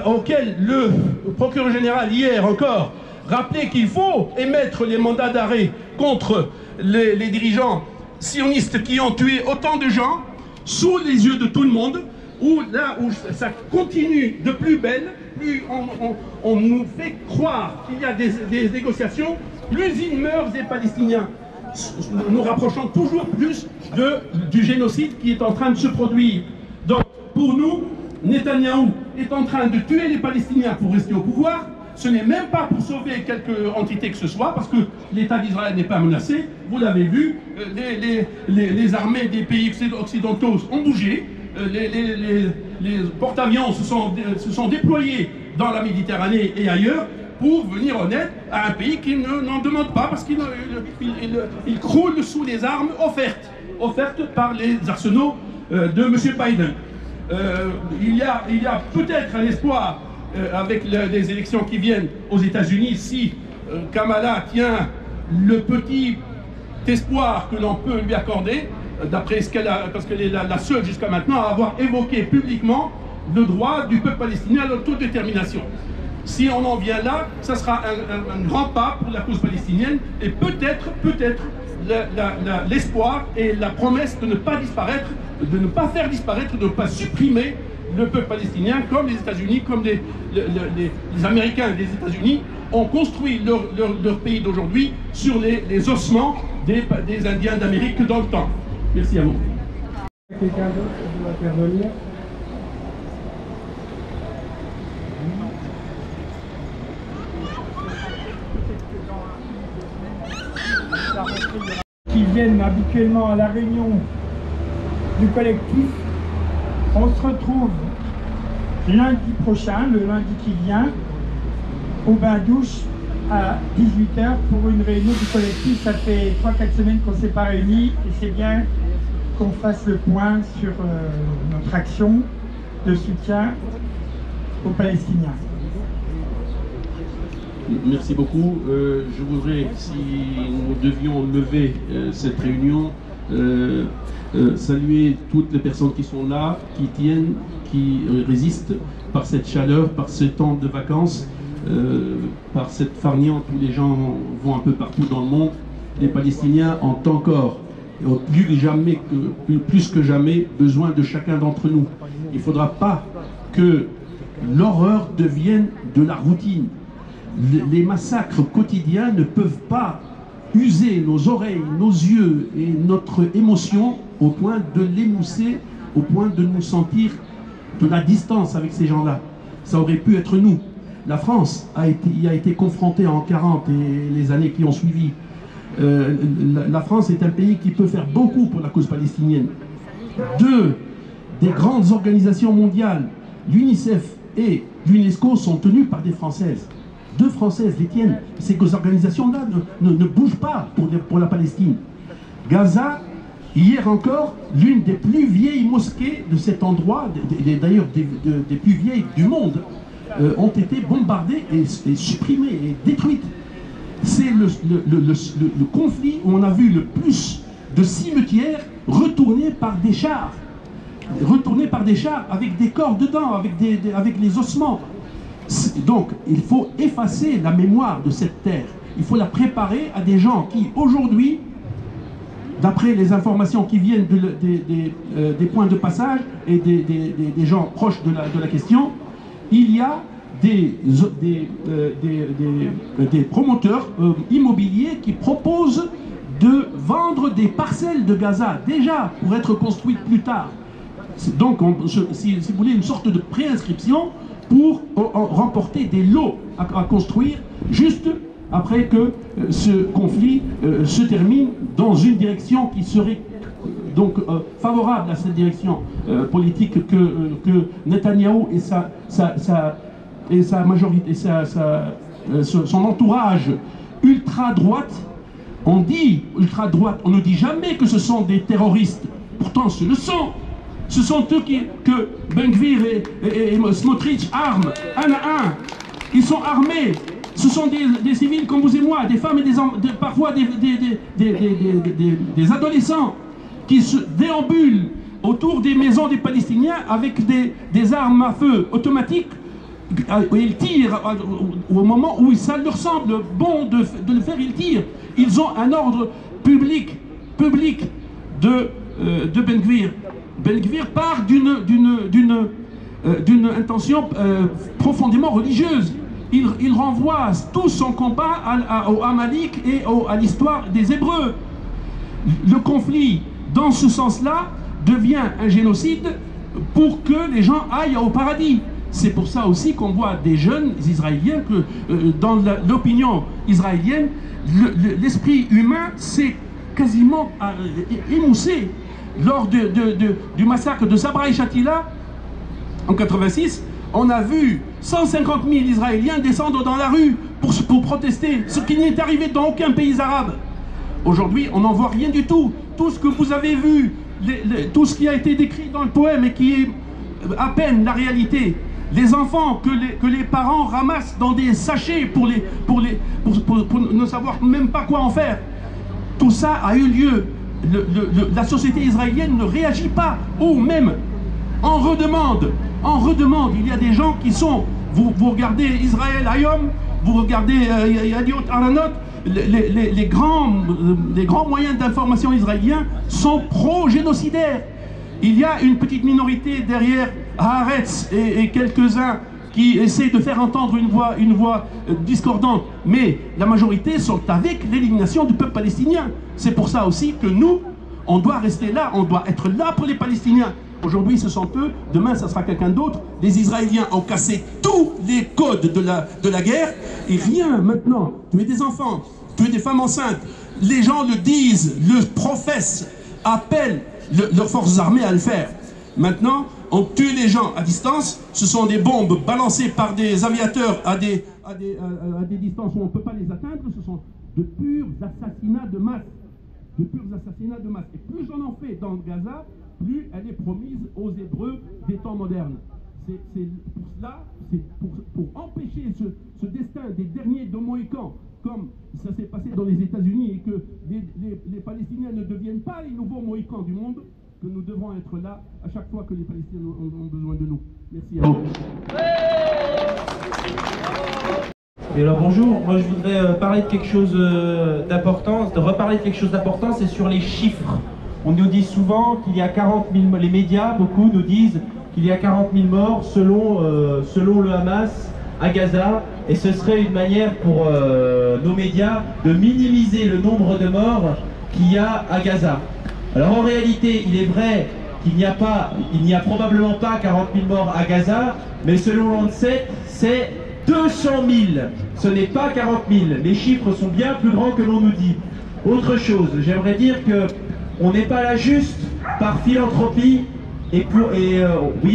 auquel le procureur général hier encore rappelait qu'il faut émettre les mandats d'arrêt contre les dirigeants sionistes qui ont tué autant de gens, sous les yeux de tout le monde, où là où ça continue de plus belle, plus on nous fait croire qu'il y a des négociations, plus ils meurent des Palestiniens. Nous rapprochons toujours plus du génocide qui est en train de se produire. Donc pour nous, Netanyahou est en train de tuer les Palestiniens pour rester au pouvoir. Ce n'est même pas pour sauver quelque entité que ce soit, parce que l'État d'Israël n'est pas menacé. Vous l'avez vu, les armées des pays occidentaux ont bougé, les porte-avions se sont déployés dans la Méditerranée et ailleurs pour venir en aide à un pays qui n'en demande pas, parce qu'il croule sous les armes offertes par les arsenaux de M. Biden. Il y a peut-être un espoir avec les élections qui viennent aux États-Unis, si Kamala tient le petit espoir que l'on peut lui accorder, d'après ce qu'elle a, parce qu'elle est la seule jusqu'à maintenant à avoir évoqué publiquement le droit du peuple palestinien à l'autodétermination. Si on en vient là, ça sera un grand pas pour la cause palestinienne et peut-être l'espoir et la promesse de ne pas disparaître, de ne pas faire disparaître, de ne pas supprimer le peuple palestinien, comme les États-Unis, comme les Américains des États-Unis ont construit leur pays d'aujourd'hui sur les ossements des Indiens d'Amérique dans le temps. Merci à vous. Quelqu'un d'autre qui doit intervenir? Qui viennent habituellement à la réunion du collectif. On se retrouve lundi prochain, le lundi qui vient, au bain-douche à 18h pour une réunion du collectif. Ça fait 3-4 semaines qu'on ne s'est pas réunis et c'est bien qu'on fasse le point sur notre action de soutien aux Palestiniens. Merci beaucoup. Je voudrais, si nous devions lever cette réunion, saluer toutes les personnes qui sont là, qui tiennent, qui résistent par cette chaleur, par ce temps de vacances, par cette farniente où les gens vont un peu partout dans le monde. Les Palestiniens ont encore, plus que jamais, besoin de chacun d'entre nous. Il ne faudra pas que l'horreur devienne de la routine. Les massacres quotidiens ne peuvent pas user nos oreilles, nos yeux et notre émotion au point de l'émousser, au point de nous sentir de la distance avec ces gens-là. Ça aurait pu être nous. La France y a été confrontée en 40 et les années qui ont suivi. La France est un pays qui peut faire beaucoup pour la cause palestinienne. Des grandes organisations mondiales, l'UNICEF et l'UNESCO, sont tenues par des Françaises. 2 Françaises, les tiennes. Ces organisations-là ne bougent pas pour la Palestine. Gaza, hier encore, l'une des plus vieilles mosquées de cet endroit, d'ailleurs des plus vieilles du monde, ont été bombardées et supprimées et détruites. C'est le conflit où on a vu le plus de cimetières retournés par des chars. Avec des corps dedans, avec les ossements. Donc, il faut effacer la mémoire de cette terre. Il faut la préparer à des gens qui, aujourd'hui, d'après les informations qui viennent des points de passage et des gens proches de la question, il y a des promoteurs immobiliers qui proposent de vendre des parcelles de Gaza, déjà, pour être construites plus tard. Donc, si vous voulez, une sorte de préinscription pour remporter des lots à construire juste après que ce conflit se termine dans une direction qui serait donc favorable à cette direction politique que Netanyahou et sa majorité, son entourage ultra-droite ont dit. Ultra-droite, on ne dit jamais que ce sont des terroristes, pourtant ce le sont. Ce sont eux que Ben Gvir et Smotrich arment un à un Ils sont armés. Ce sont des civils comme vous et moi, des femmes et parfois des adolescents qui se déambulent autour des maisons des Palestiniens avec des armes à feu automatiques. Ils tirent au moment où ça leur semble bon de le faire, ils tirent. Ils ont un ordre public de Ben Gvir. Ben Gvir part d'une intention profondément religieuse. Il renvoie tout son combat au Amalek et à l'histoire des Hébreux. Le conflit, dans ce sens-là, devient un génocide pour que les gens aillent au paradis. C'est pour ça aussi qu'on voit des jeunes Israéliens que dans l'opinion israélienne, l'esprit humain s'est quasiment émoussé. Lors du massacre de Sabra et Shatila, en 86, on a vu 150 000 Israéliens descendre dans la rue pour protester, ce qui n'est arrivé dans aucun pays arabe. Aujourd'hui, on n'en voit rien du tout. Tout ce que vous avez vu, tout ce qui a été décrit dans le poème et qui est à peine la réalité, les enfants que les parents ramassent dans des sachets pour ne savoir même pas quoi en faire, tout ça a eu lieu. La société israélienne ne réagit pas, ou même en redemande. Il y a des gens qui sont, vous regardez Israël Hayom, vous regardez Yadiot Aranot, les grands moyens d'information israéliens sont pro-génocidaires. Il y a une petite minorité derrière Haaretz et quelques-uns qui essaient de faire entendre une voix discordante, mais la majorité sont avec l'élimination du peuple palestinien. C'est pour ça aussi que nous, on doit rester là, on doit être là pour les Palestiniens. Aujourd'hui, ce sont eux, demain, ça sera quelqu'un d'autre. Les Israéliens ont cassé tous les codes de la guerre, et rien maintenant. Tuer des enfants, tuer des femmes enceintes, les gens le disent, le professent, appellent leurs forces armées à le faire. Maintenant, on tue les gens à distance, ce sont des bombes balancées par des aviateurs à des distances où on ne peut pas les atteindre, ce sont de purs assassinats de masse. Et plus on en fait dans Gaza, plus elle est promise aux Hébreux des temps modernes. C'est pour cela, c'est pour empêcher ce destin des derniers de Mohicans, comme ça s'est passé dans les États-Unis, et que les Palestiniens ne deviennent pas les nouveaux Mohicans du monde, que nous devons être là à chaque fois que les Palestiniens ont besoin de nous. Merci à vous. Et alors bonjour, moi je voudrais parler de quelque chose d'important, reparler de quelque chose d'important, c'est sur les chiffres. On nous dit souvent qu'il y a 40 000, les médias, beaucoup nous disent qu'il y a 40 000 morts selon le Hamas à Gaza, et ce serait une manière pour nos médias de minimiser le nombre de morts qu'il y a à Gaza. Alors en réalité, il est vrai qu'il n'y a probablement pas 40 000 morts à Gaza, mais selon l'ANSET, c'est 200 000, ce n'est pas 40 000, les chiffres sont bien plus grands que l'on nous dit. Autre chose, j'aimerais dire que on n'est pas là juste par philanthropie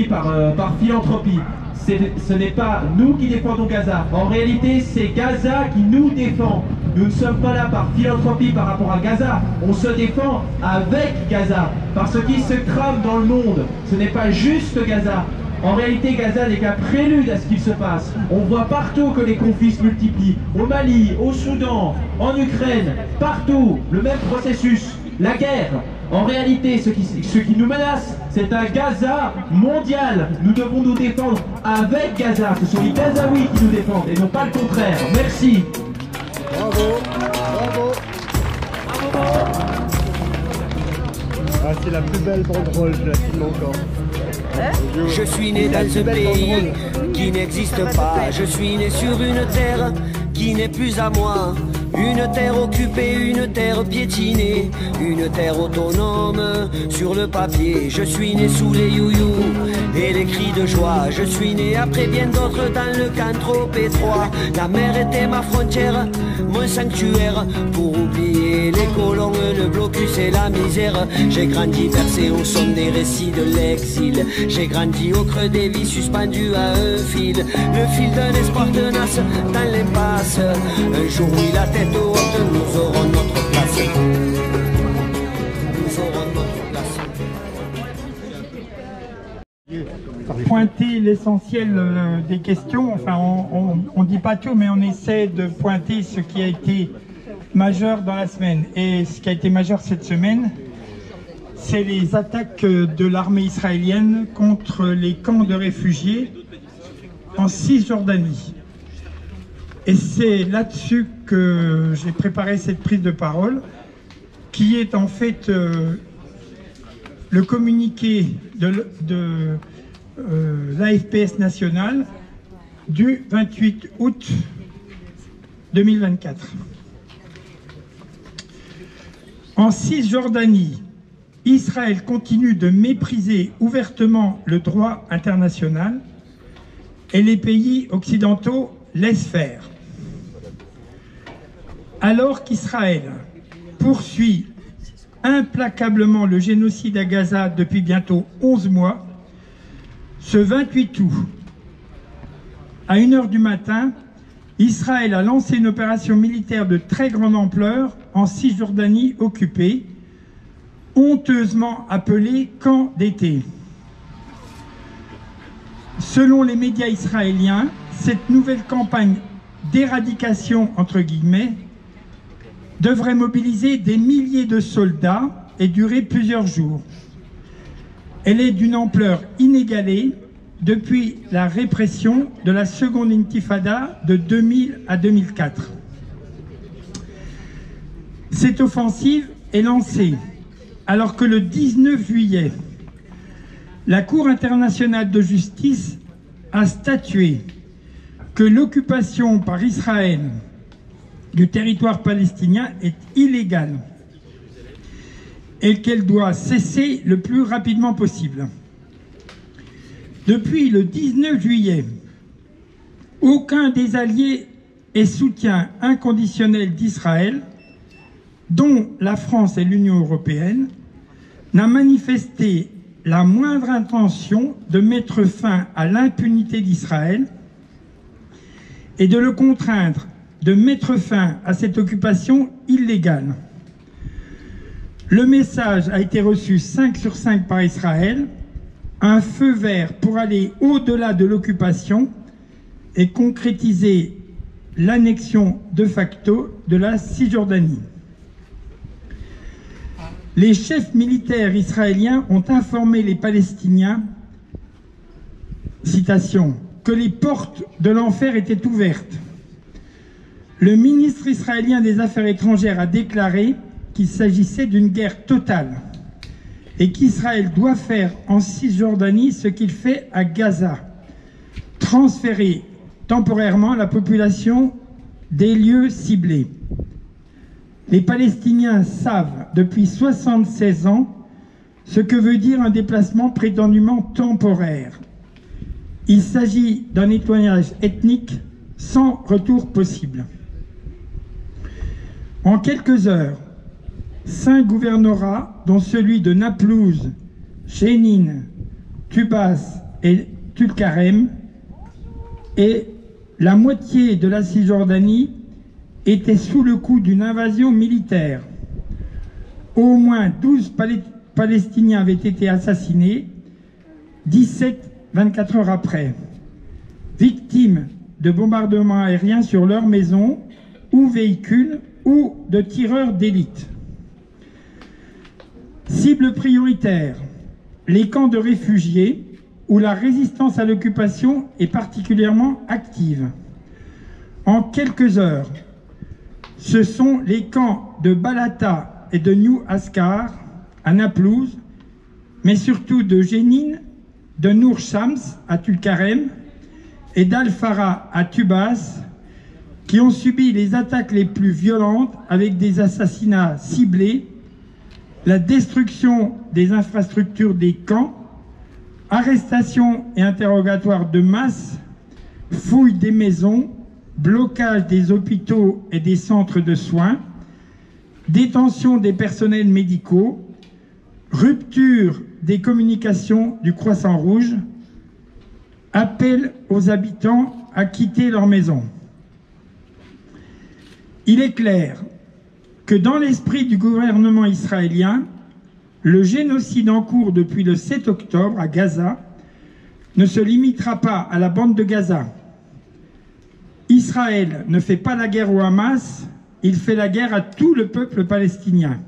par philanthropie. Ce n'est pas nous qui défendons Gaza. En réalité, c'est Gaza qui nous défend. Nous ne sommes pas là par philanthropie par rapport à Gaza. On se défend avec Gaza. Parce qu'il se crame dans le monde. Ce n'est pas juste Gaza. En réalité, Gaza n'est qu'un prélude à ce qu'il se passe. On voit partout que les conflits se multiplient. Au Mali, au Soudan, en Ukraine, partout, le même processus. La guerre. En réalité, ce qui nous menace, c'est un Gaza mondial. Nous devons nous défendre avec Gaza. Ce sont les Gazaouis qui nous défendent et non pas le contraire. Merci. Bravo, bravo. Ah, c'est la plus belle banderole, je la filme encore. Je suis né dans un pays qui n'existe pas. Je suis né sur une terre qui n'est plus à moi. Une terre occupée, une terre piétinée, une terre autonome sur le papier. Je suis né sous les you-you et les cris de joie. Je suis né après bien d'autres dans le camp trop étroit. La mer était ma frontière, mon sanctuaire. Pour oublier les colons, le blocus et la misère. J'ai grandi bercé au son des récits de l'exil. J'ai grandi au creux des vies suspendues à un fil. Le fil d'un espoir tenace dans l'impasse. Un jour oui la tête haute, nous aurons notre place. Nous aurons notre place. pointer l'essentiel des questions. Enfin, on ne dit pas tout, mais on essaie de pointer ce qui a été majeur dans la semaine. Et ce qui a été majeur cette semaine, c'est les attaques de l'armée israélienne contre les camps de réfugiés en Cisjordanie. Et c'est là-dessus que j'ai préparé cette prise de parole, qui est en fait le communiqué de l'AFPS national du 28 août 2024. En Cisjordanie, Israël continue de mépriser ouvertement le droit international et les pays occidentaux laissent faire. Alors qu'Israël poursuit implacablement le génocide à Gaza depuis bientôt 11 mois, ce 28 août, à 1 h du matin, Israël a lancé une opération militaire de très grande ampleur en Cisjordanie occupée, honteusement appelée camp d'été. Selon les médias israéliens, cette nouvelle campagne d'éradication, entre guillemets, devrait mobiliser des milliers de soldats et durer plusieurs jours. Elle est d'une ampleur inégalée depuis la répression de la seconde intifada de 2000 à 2004. Cette offensive est lancée alors que le 19 juillet, la Cour internationale de justice a statué que l'occupation par Israël du territoire palestinien est illégale et qu'elle doit cesser le plus rapidement possible. Depuis le 19 juillet, aucun des alliés et soutien inconditionnel d'Israël, dont la France et l'Union européenne, n'a manifesté la moindre intention de mettre fin à l'impunité d'Israël et de le contraindre de mettre fin à cette occupation illégale. Le message a été reçu 5 sur 5 par Israël, un feu vert pour aller au-delà de l'occupation et concrétiser l'annexion de facto de la Cisjordanie. Les chefs militaires israéliens ont informé les Palestiniens, citation, que les portes de l'enfer étaient ouvertes. Le ministre israélien des Affaires étrangères a déclaré qu'il s'agissait d'une guerre totale et qu'Israël doit faire en Cisjordanie ce qu'il fait à Gaza, transférer temporairement la population des lieux ciblés. Les Palestiniens savent depuis 76 ans ce que veut dire un déplacement prétendument temporaire. Il s'agit d'un nettoyage ethnique sans retour possible. En quelques heures, 5 gouvernorats, dont celui de Naplouse, Jénine, Tubas et Tulkarem, et la moitié de la Cisjordanie étaient sous le coup d'une invasion militaire. Au moins 12 Palestiniens avaient été assassinés, 17 24 heures après, victimes de bombardements aériens sur leurs maisons ou véhicules ou de tireurs d'élite. Cible prioritaire, les camps de réfugiés où la résistance à l'occupation est particulièrement active. En quelques heures, ce sont les camps de Balata et de New Askar à Naplouse, mais surtout de Jénine, de Nour Shams à Tulkarem et d'Al-Farah à Tubas, qui ont subi les attaques les plus violentes avec des assassinats ciblés, la destruction des infrastructures des camps, arrestations et interrogatoires de masse, fouilles des maisons, blocage des hôpitaux et des centres de soins, détention des personnels médicaux, rupture des communications du Croissant Rouge, appel aux habitants à quitter leur maison. Il est clair que dans l'esprit du gouvernement israélien, le génocide en cours depuis le 7 octobre à Gaza ne se limitera pas à la bande de Gaza. Israël ne fait pas la guerre au Hamas, il fait la guerre à tout le peuple palestinien.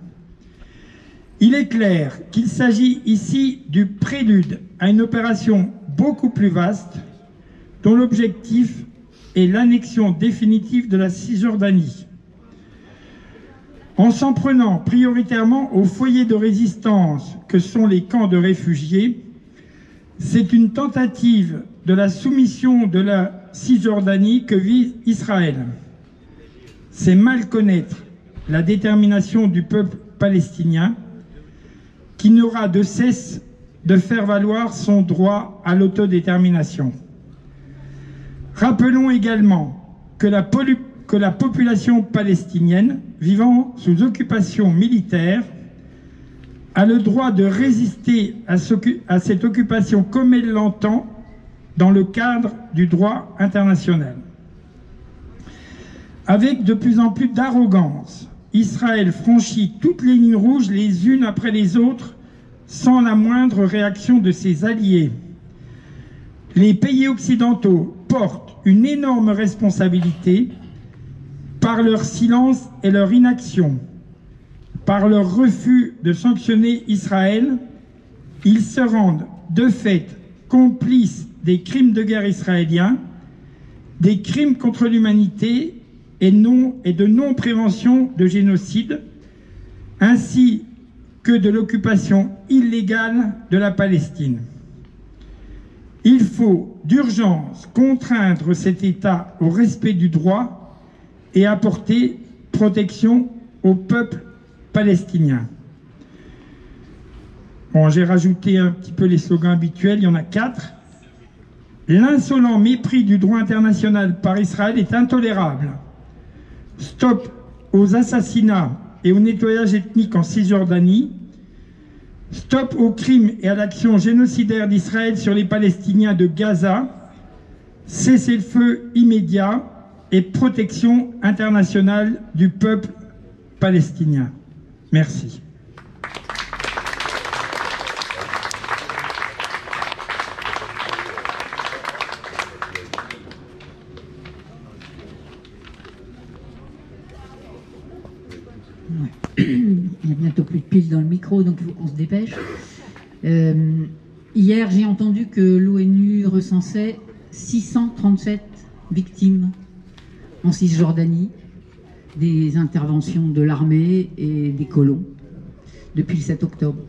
Il est clair qu'il s'agit ici du prélude à une opération beaucoup plus vaste, dont l'objectif est l'annexion définitive de la Cisjordanie. En s'en prenant prioritairement aux foyers de résistance que sont les camps de réfugiés, c'est une tentative de la soumission de la Cisjordanie que vise Israël. C'est mal connaître la détermination du peuple palestinien qui n'aura de cesse de faire valoir son droit à l'autodétermination. Rappelons également que la population palestinienne vivant sous occupation militaire a le droit de résister à cette occupation comme elle l'entend dans le cadre du droit international. Avec de plus en plus d'arrogance, Israël franchit toutes les lignes rouges les unes après les autres sans la moindre réaction de ses alliés. Les pays occidentaux portent une énorme responsabilité par leur silence et leur inaction. Par leur refus de sanctionner Israël, ils se rendent de fait complices des crimes de guerre israéliens, des crimes contre l'humanité et de non-prévention de génocide, ainsi que de l'occupation illégale de la Palestine. Il faut d'urgence contraindre cet État au respect du droit et apporter protection au peuple palestinien. Bon, j'ai rajouté un petit peu les slogans habituels, il y en a 4. L'insolent mépris du droit international par Israël est intolérable. Stop aux assassinats et au nettoyage ethnique en Cisjordanie. Stop aux crimes et à l'action génocidaire d'Israël sur les Palestiniens de Gaza. Cessez-le-feu immédiat et protection internationale du peuple palestinien. Merci. Il n'y a bientôt plus de piles dans le micro, donc il faut qu'on se dépêche. Hier, j'ai entendu que l'ONU recensait 637 victimes en Cisjordanie des interventions de l'armée et des colons depuis le 7 octobre.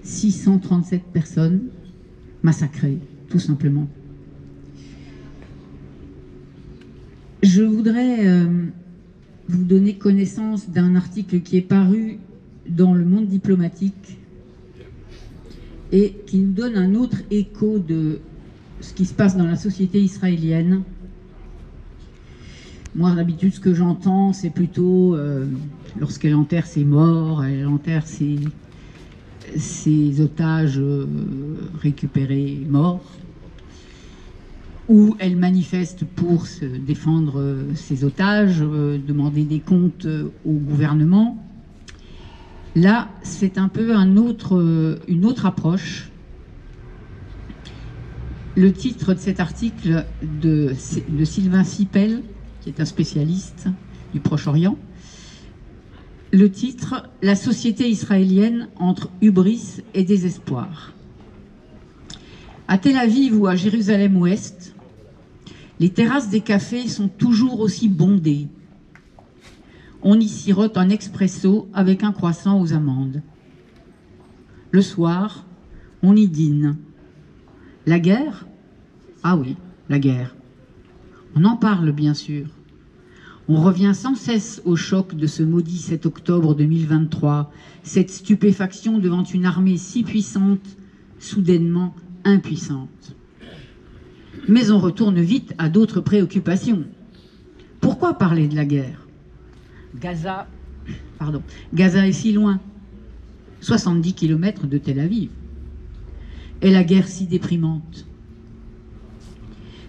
637 personnes massacrées, tout simplement. Je voudrais vous donner connaissance d'un article qui est paru dans le Monde diplomatique et qui nous donne un autre écho de ce qui se passe dans la société israélienne. Moi, d'habitude, ce que j'entends, c'est plutôt lorsqu'elle enterre ses morts, elle enterre ses otages récupérés morts, où elle manifeste pour se défendre ses otages, demander des comptes au gouvernement. Là, c'est un peu une autre approche. Le titre de cet article de Sylvain Sipel, qui est un spécialiste du Proche-Orient, le titre « La société israélienne entre hubris et désespoir ». À Tel Aviv ou à Jérusalem-Ouest, les terrasses des cafés sont toujours aussi bondées. On y sirote un expresso avec un croissant aux amandes. Le soir, on y dîne. La guerre? Ah oui, la guerre. On en parle, bien sûr. On revient sans cesse au choc de ce maudit 7 octobre 2023, cette stupéfaction devant une armée si puissante, soudainement impuissante. Mais on retourne vite à d'autres préoccupations. Pourquoi parler de la guerre? Gaza est si loin, 70 km de Tel Aviv. Et la guerre si déprimante.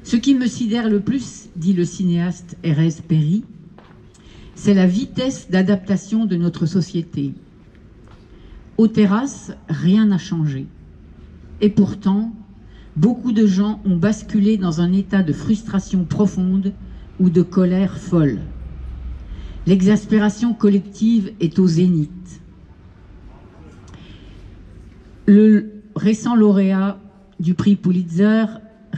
Ce qui me sidère le plus, dit le cinéaste Erez Perry, c'est la vitesse d'adaptation de notre société. Aux terrasses, rien n'a changé. Et pourtant, Beaucoup de gens ont basculé dans un état de frustration profonde ou de colère folle. L'exaspération collective est au zénith. Le récent lauréat du prix Pulitzer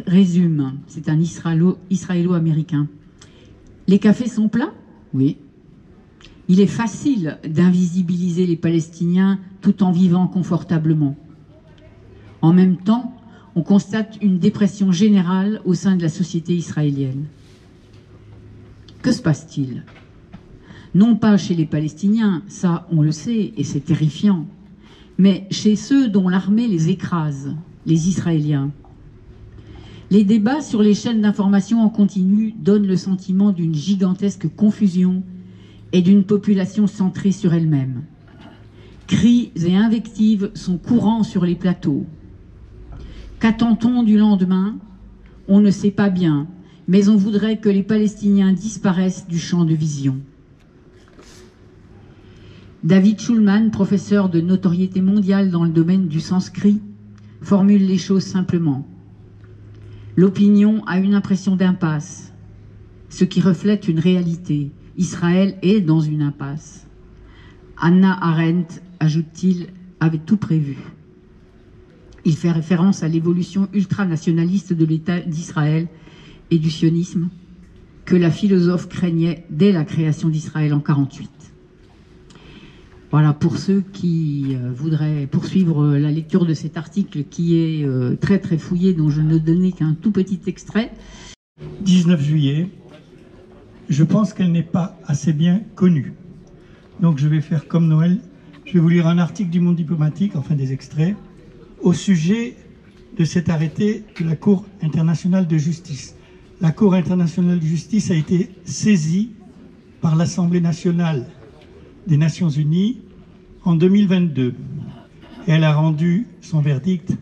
résume, c'est un israélo-américain. Les cafés sont pleins? Oui. Il est facile d'invisibiliser les Palestiniens tout en vivant confortablement. En même temps, on constate une dépression générale au sein de la société israélienne. Que se passe-t-il? Non pas chez les Palestiniens, ça on le sait et c'est terrifiant, mais chez ceux dont l'armée les écrase, les Israéliens. Les débats sur les chaînes d'information en continu donnent le sentiment d'une gigantesque confusion et d'une population centrée sur elle-même. Cris et invectives sont courants sur les plateaux. Qu'attend-on du lendemain? On ne sait pas bien, mais on voudrait que les Palestiniens disparaissent du champ de vision. David Schulman, professeur de notoriété mondiale dans le domaine du sanskrit, formule les choses simplement. L'opinion a une impression d'impasse, ce qui reflète une réalité. Israël est dans une impasse. Hannah Arendt, ajoute-t-il, avait tout prévu. Il fait référence à l'évolution ultranationaliste de l'État d'Israël et du sionisme que la philosophe craignait dès la création d'Israël en 1948. Voilà, pour ceux qui voudraient poursuivre la lecture de cet article qui est très très fouillé, dont je ne donnais qu'un tout petit extrait. 19 juillet, je pense qu'elle n'est pas assez bien connue. Donc je vais faire comme Noël, je vais vous lire un article du Monde diplomatique, enfin des extraits, au sujet de cet arrêté de la Cour internationale de justice. La Cour internationale de justice a été saisie par l'Assemblée nationale des Nations Unies en 2022. Et elle a rendu son verdict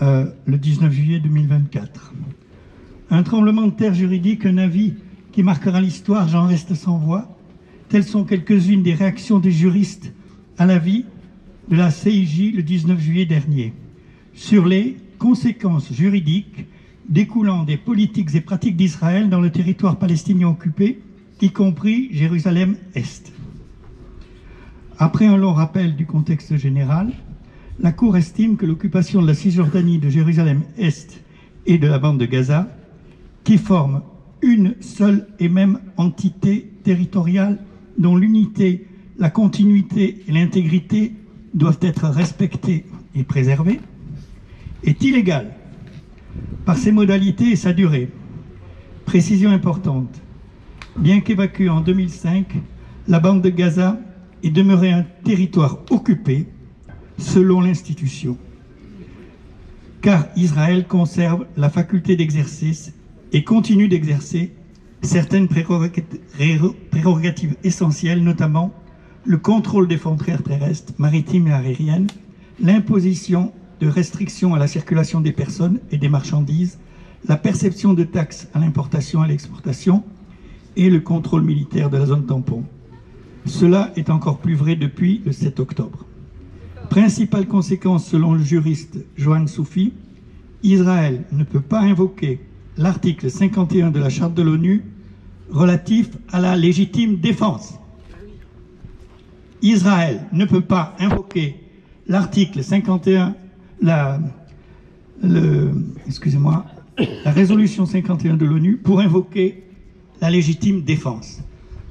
le 19 juillet 2024. Un tremblement de terre juridique, un avis qui marquera l'histoire, j'en reste sans voix. Telles sont quelques-unes des réactions des juristes à l'avis de la CIJ le 19 juillet dernier sur les conséquences juridiques découlant des politiques et pratiques d'Israël dans le territoire palestinien occupé, y compris Jérusalem-Est. Après un long rappel du contexte général, la Cour estime que l'occupation de la Cisjordanie, de Jérusalem-Est et de la bande de Gaza, qui forment une seule et même entité territoriale dont l'unité, la continuité et l'intégrité doivent être respectées et préservées, est illégale par ses modalités et sa durée. Précision importante, bien qu'évacuée en 2005, la bande de Gaza est demeuré un territoire occupé selon l'institution, car Israël conserve la faculté d'exercer et continue d'exercer certaines prérogatives essentielles, notamment le contrôle des frontières terrestres, maritimes et aériennes, l'imposition de restrictions à la circulation des personnes et des marchandises, la perception de taxes à l'importation et à l'exportation et le contrôle militaire de la zone tampon. Cela est encore plus vrai depuis le 7 octobre. Principale conséquence selon le juriste Johan Soufi, Israël ne peut pas invoquer l'article 51 de la Charte de l'ONU relatif à la légitime défense. Israël ne peut pas invoquer l'article 51, la résolution 51 de l'ONU pour invoquer la légitime défense.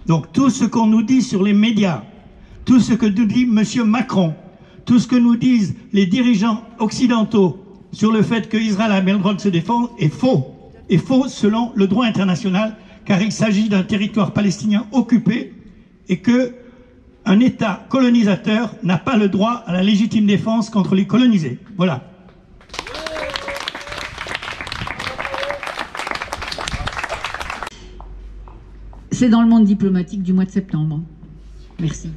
Donc tout ce qu'on nous dit sur les médias, tout ce que nous dit M. Macron, tout ce que nous disent les dirigeants occidentaux sur le fait qu'Israël a bien le droit de se défendre est faux. Est faux selon le droit international, car il s'agit d'un territoire palestinien occupé et que un État colonisateur n'a pas le droit à la légitime défense contre les colonisés. Voilà. C'est dans le Monde diplomatique du mois de septembre. Merci.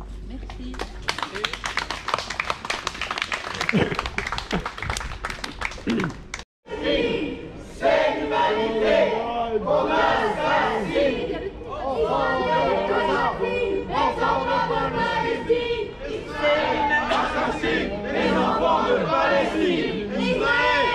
Israël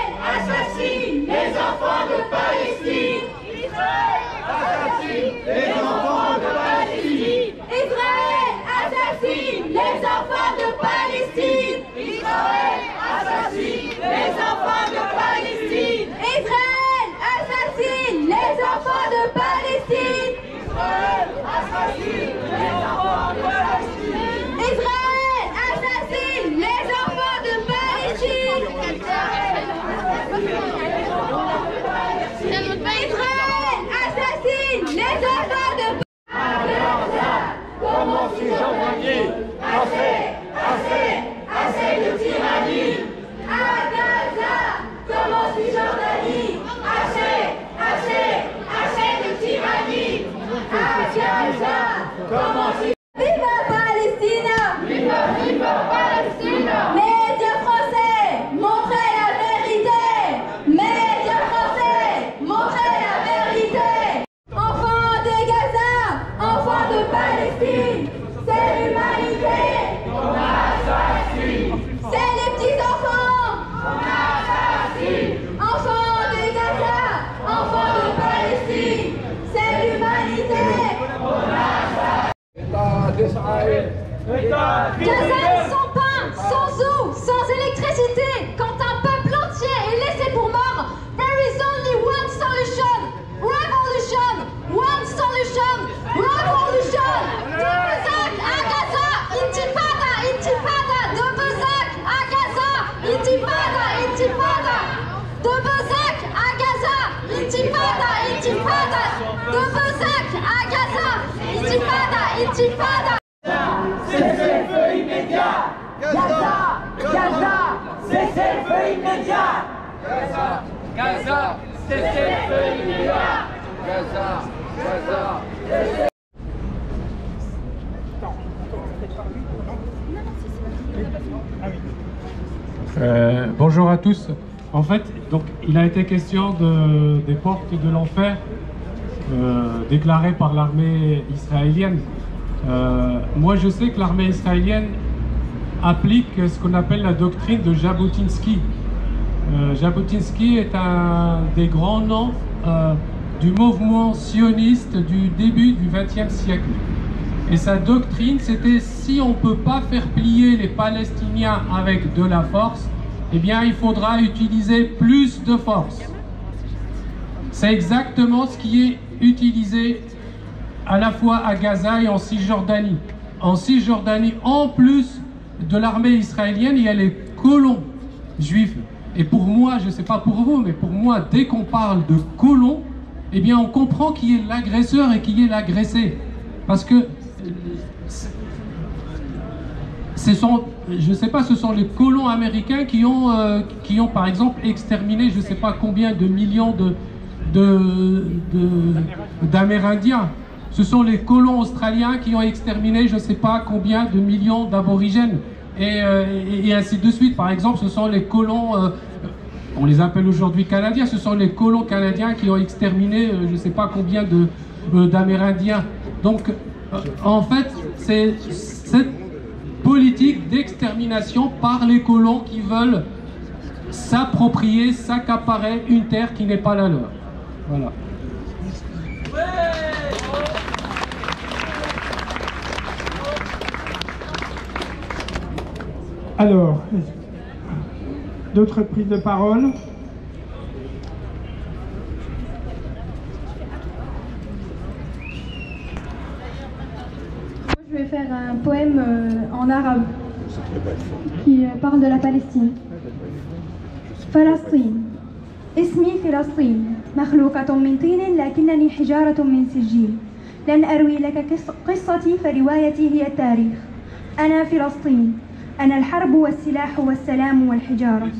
Israël assassine les enfants de comment cisjordanie, assez de tyrannie. À Gaza, comment cisjordanie, assez de tyrannie. À Gaza, comment Viva Palestina! Viva Palestina! Médias français, montrez la vérité! Médias français, montrez la vérité! Enfants de Gaza, enfants de Palestine, c'est l'humanité! On assassine! C'est les petits enfants! On assassine! Enfants de Gaza, enfants de Palestine, c'est l'humanité! On assassine! Gaza sans pain, sans eau, sans électricité, quand un peuple entier est laissé pour mort, there is only one solution, revolution, one solution, revolution. De Besak à Gaza, intifada, intifada, de Besak à Gaza, intifada, intifada. De Besak à Gaza, intifada, intifada. De Besak à Gaza, intifada, intifada. Cessez-le-feu immédiat! Gaza! Gaza! Cessez-le-feu immédiat! Gaza! Gaza! Cessez-le-feu immédiat! Gaza! Gaza! Bonjour à tous. En fait, donc, il a été question des portes de l'enfer déclarées par l'armée israélienne. Moi, je sais que l'armée israélienne applique ce qu'on appelle la doctrine de Jabotinsky. Jabotinsky est un des grands noms du mouvement sioniste du début du XXe siècle. Et sa doctrine, c'était si on ne peut pas faire plier les Palestiniens avec de la force, eh bien, il faudra utiliser plus de force. C'est exactement ce qui est utilisé à la fois à Gaza et en Cisjordanie. En Cisjordanie, en plus de l'armée israélienne, il y a les colons juifs. Et pour moi, je ne sais pas pour vous, mais pour moi, dès qu'on parle de colons, eh bien, on comprend qui est l'agresseur et qui est l'agressé. Parce que ce sont, je ne sais pas, ce sont les colons américains qui ont par exemple exterminé je ne sais pas combien de millions d'Amérindiens. Ce sont les colons australiens qui ont exterminé je ne sais pas combien de millions d'aborigènes. Et ainsi de suite. Par exemple, ce sont les colons, on les appelle aujourd'hui canadiens, ce sont les colons canadiens qui ont exterminé je ne sais pas combien d'Amérindiens. Donc, en fait, c'est cette politique d'extermination par les colons qui veulent s'approprier, s'accaparer une terre qui n'est pas la leur. Voilà. Alors, d'autres prises de parole? Je vais faire un poème en arabe qui parle de la Palestine. Palestine. اسمي فلسطين مخلوقة من طين لكنني حجارة من سجيل لن أروي لك قصتي فروايتي هي التاريخ أنا فلسطين أنا الحرب والسلاح والسلام والحجارة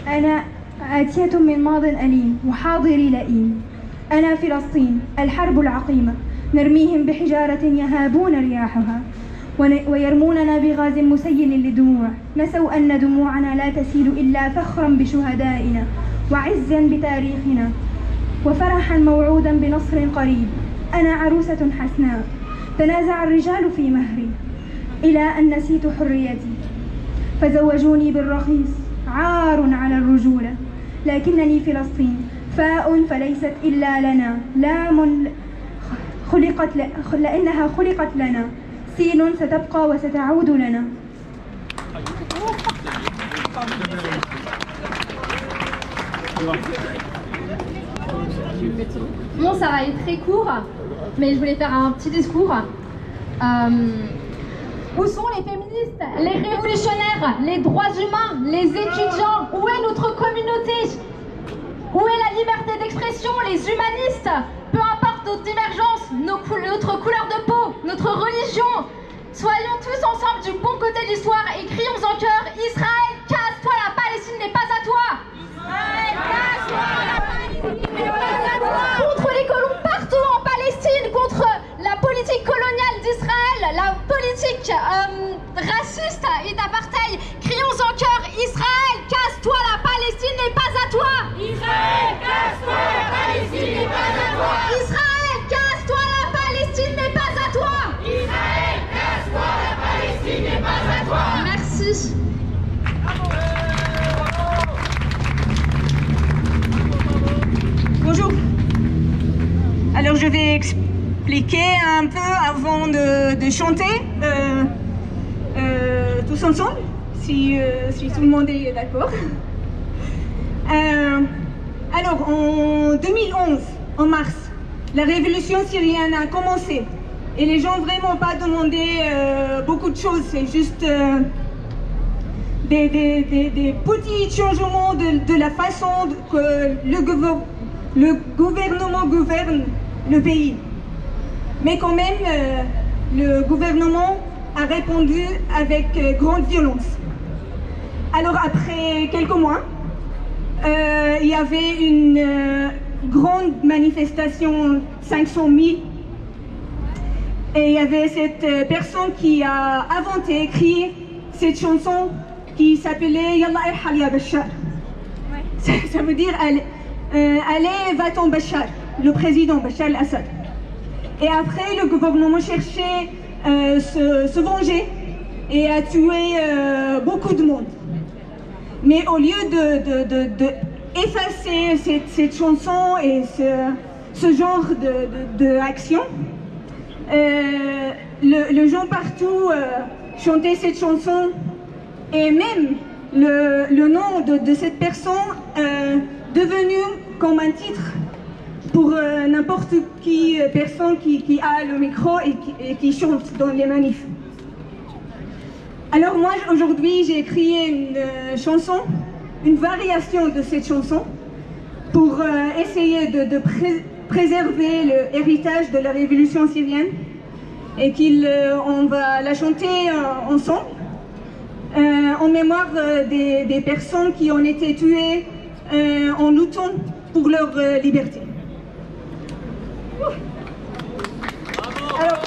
أنا آتية من ماض أليم وحاضري لئيم أنا فلسطين الحرب العقيمة نرميهم بحجارة يهابون رياحها ويرموننا بغاز مسيل للدموع نسوا أن دموعنا لا تسيل إلا فخرا بشهدائنا وعزا بتاريخنا وفرحا موعودا بنصر قريب أنا عروسة حسناء تنازع الرجال في مهري إلى أن نسيت حريتي فزوجوني بالرخيص عار على الرجولة لكنني فلسطين فاء فليست إلا لنا لام لأنها خلقت لنا سين ستبقى وستعود لنا. Bon, ça va être très court, mais je voulais faire un petit discours. Où sont les féministes artistes, les révolutionnaires, les droits humains, les étudiants? Où est notre communauté? Où est la liberté d'expression, les humanistes? Peu importe nos divergences, notre couleur de peau, notre religion, soyons tous ensemble du bon côté de l'histoire et crions en chœur: Israël, casse-toi, la Palestine n'est pas à toi! Israël, casse-toi, la Palestine n'est pas à toi! Contre les colons partout en Palestine, contre la politique coloniale d'Israël, la politique raciste et d'apartheid, crions en chœur: Israël, casse-toi, la Palestine n'est pas à toi! Israël, casse-toi, la Palestine n'est pas à toi! Israël, casse-toi, la Palestine n'est pas à toi! Israël, casse-toi, la Palestine n'est pas à toi! Merci. Bonjour. Alors je vais expliquer un peu avant de chanter, tous ensemble, si tout le monde est d'accord. Alors en 2011, en mars, la révolution syrienne a commencé et les gens vraiment pas demandé beaucoup de choses, c'est juste des petits changements de la façon que le gouvernement gouverne le pays. Mais quand même, le gouvernement a répondu avec grande violence. Alors après quelques mois, il y avait une grande manifestation, 500 000, et il y avait cette personne qui a inventé, écrit cette chanson qui s'appelait Yallah irhal ya Bachar. Ça veut dire allez, va-t'en Bachar, le président Bachar al-Assad. Et après, le gouvernement cherchait se venger et a tué beaucoup de monde. Mais au lieu de effacer cette chanson et ce genre d'action, les gens partout chantaient cette chanson, et même le nom de cette personne devenu comme un titre pour n'importe qui personne qui a le micro et qui chante dans les manifs. Alors moi aujourd'hui j'ai écrit une chanson, une variation de cette chanson pour essayer de préserver l'héritage de la révolution syrienne et on va la chanter ensemble en mémoire des personnes qui ont été tuées en luttant pour leur liberté. Alors,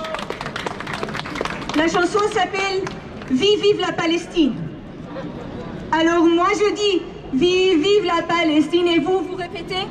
la chanson s'appelle Vive, vive la Palestine. Alors moi je dis vive, vive la Palestine et vous répétez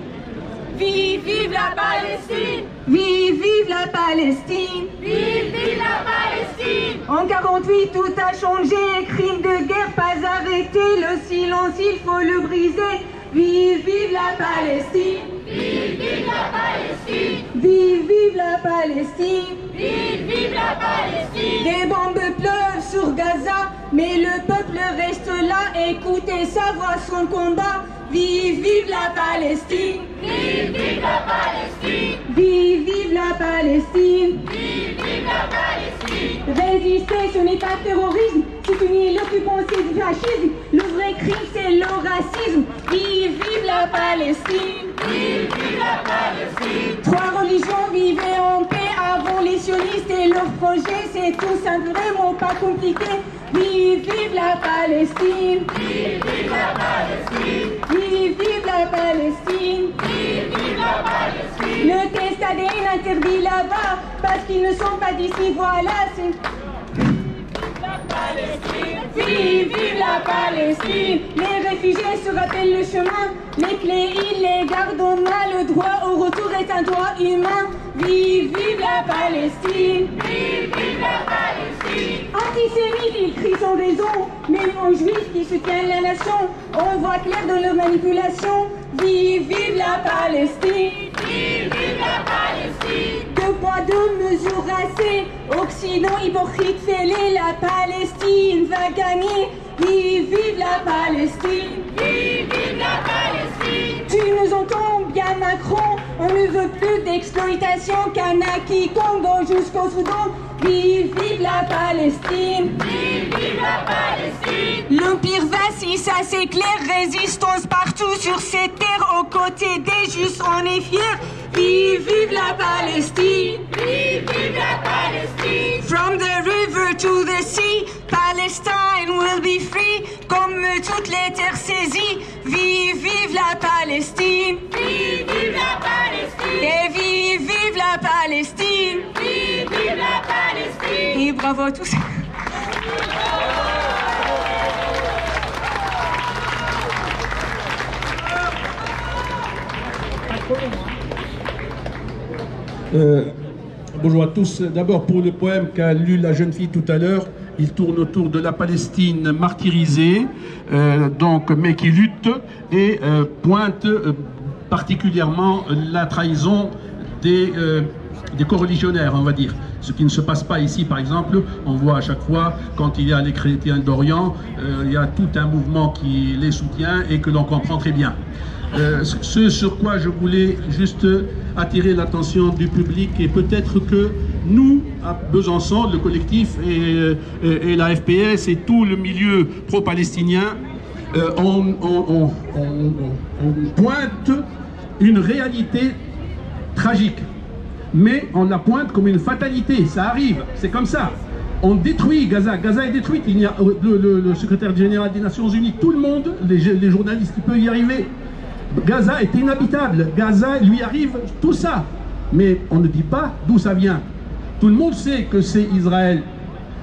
vive, vive la Palestine. Vive, vive la Palestine. Vive, vive la Palestine. En 48 tout a changé, crime de guerre pas arrêté, le silence il faut le briser. Vive, vive la Palestine. Vive, vive la Palestine. Vive, vive la Palestine. Vive, vive la Palestine. Des bombes pleuvent sur Gaza, mais le peuple reste là, écoutez sa voix, son combat. Vive, vive la Palestine. Vive, vive la Palestine. Vive, vive la Palestine. Vive, vive la Palestine. Résister, ce n'est pas terrorisme. Soutenir l'occupant, c'est du fascisme. Le vrai crime, c'est le racisme. Vive, vive la Palestine. Vive, vive la Palestine. Trois religions vivaient en paix avant les sionistes et leur projet, c'est tout simple, vraiment pas compliqué. Vive, vive la Palestine. Vive, vive la Palestine. Vive, vive la Palestine. Vive, vive la Palestine. Le test ADN interdit là-bas parce qu'ils ne sont pas d'ici, voilà, c'est... Vive, vive la Palestine. Les réfugiés se rappellent le chemin. Les clés, ils les gardent en main. Le droit au retour est un droit humain. Vive, vive la Palestine. Vive, vive la Palestine. Antisémites, ils crient sans raison. Même aux juifs qui soutiennent la nation, on voit clair dans leur manipulation. Vive, vive la Palestine. Vive, vive la Palestine. 2 poids 2 mesures assez. Occident hypocrite fêlé, la Palestine va gagner. Vive, vive la Palestine. Vive, vive la Palestine. Tu nous entends bien Macron, On ne veut plus d'exploitation, Kanaki, Congo jusqu'au Soudan. Vive, vive la Palestine! Vive, vive la Palestine! L'Empire vacille, ça c'est clair. Résistance partout sur ces terres. Aux côtés des justes, on est fiers. Vive, vive la Palestine! Vive, vive la Palestine! From the river to the sea, Palestine will be free. Comme toutes les terres saisies. Vive, vive la Palestine! Vive, vive la Palestine! Et vive, vive la Palestine! Vive, vive la Palestine! Et bravo à tous! Bonjour à tous. D'abord pour le poème qu'a lu la jeune fille tout à l'heure, il tourne autour de la Palestine martyrisée, mais qui lutte et pointe particulièrement la trahison des coreligionnaires, on va dire. Ce qui ne se passe pas ici, par exemple, on voit à chaque fois, quand il y a les chrétiens d'Orient, il y a tout un mouvement qui les soutient et que l'on comprend très bien. Ce sur quoi je voulais juste attirer l'attention du public, et peut-être que nous, à Besançon, le collectif et la FPS et tout le milieu pro-palestinien, on pointe une réalité tragique, mais on la pointe comme une fatalité. Ça arrive, c'est comme ça. On détruit Gaza. Gaza est détruite. Il y a le secrétaire général des Nations Unies, tout le monde, les journalistes qui peuvent y arriver. Gaza est inhabitable. Gaza, lui arrive tout ça. Mais on ne dit pas d'où ça vient. Tout le monde sait que c'est Israël.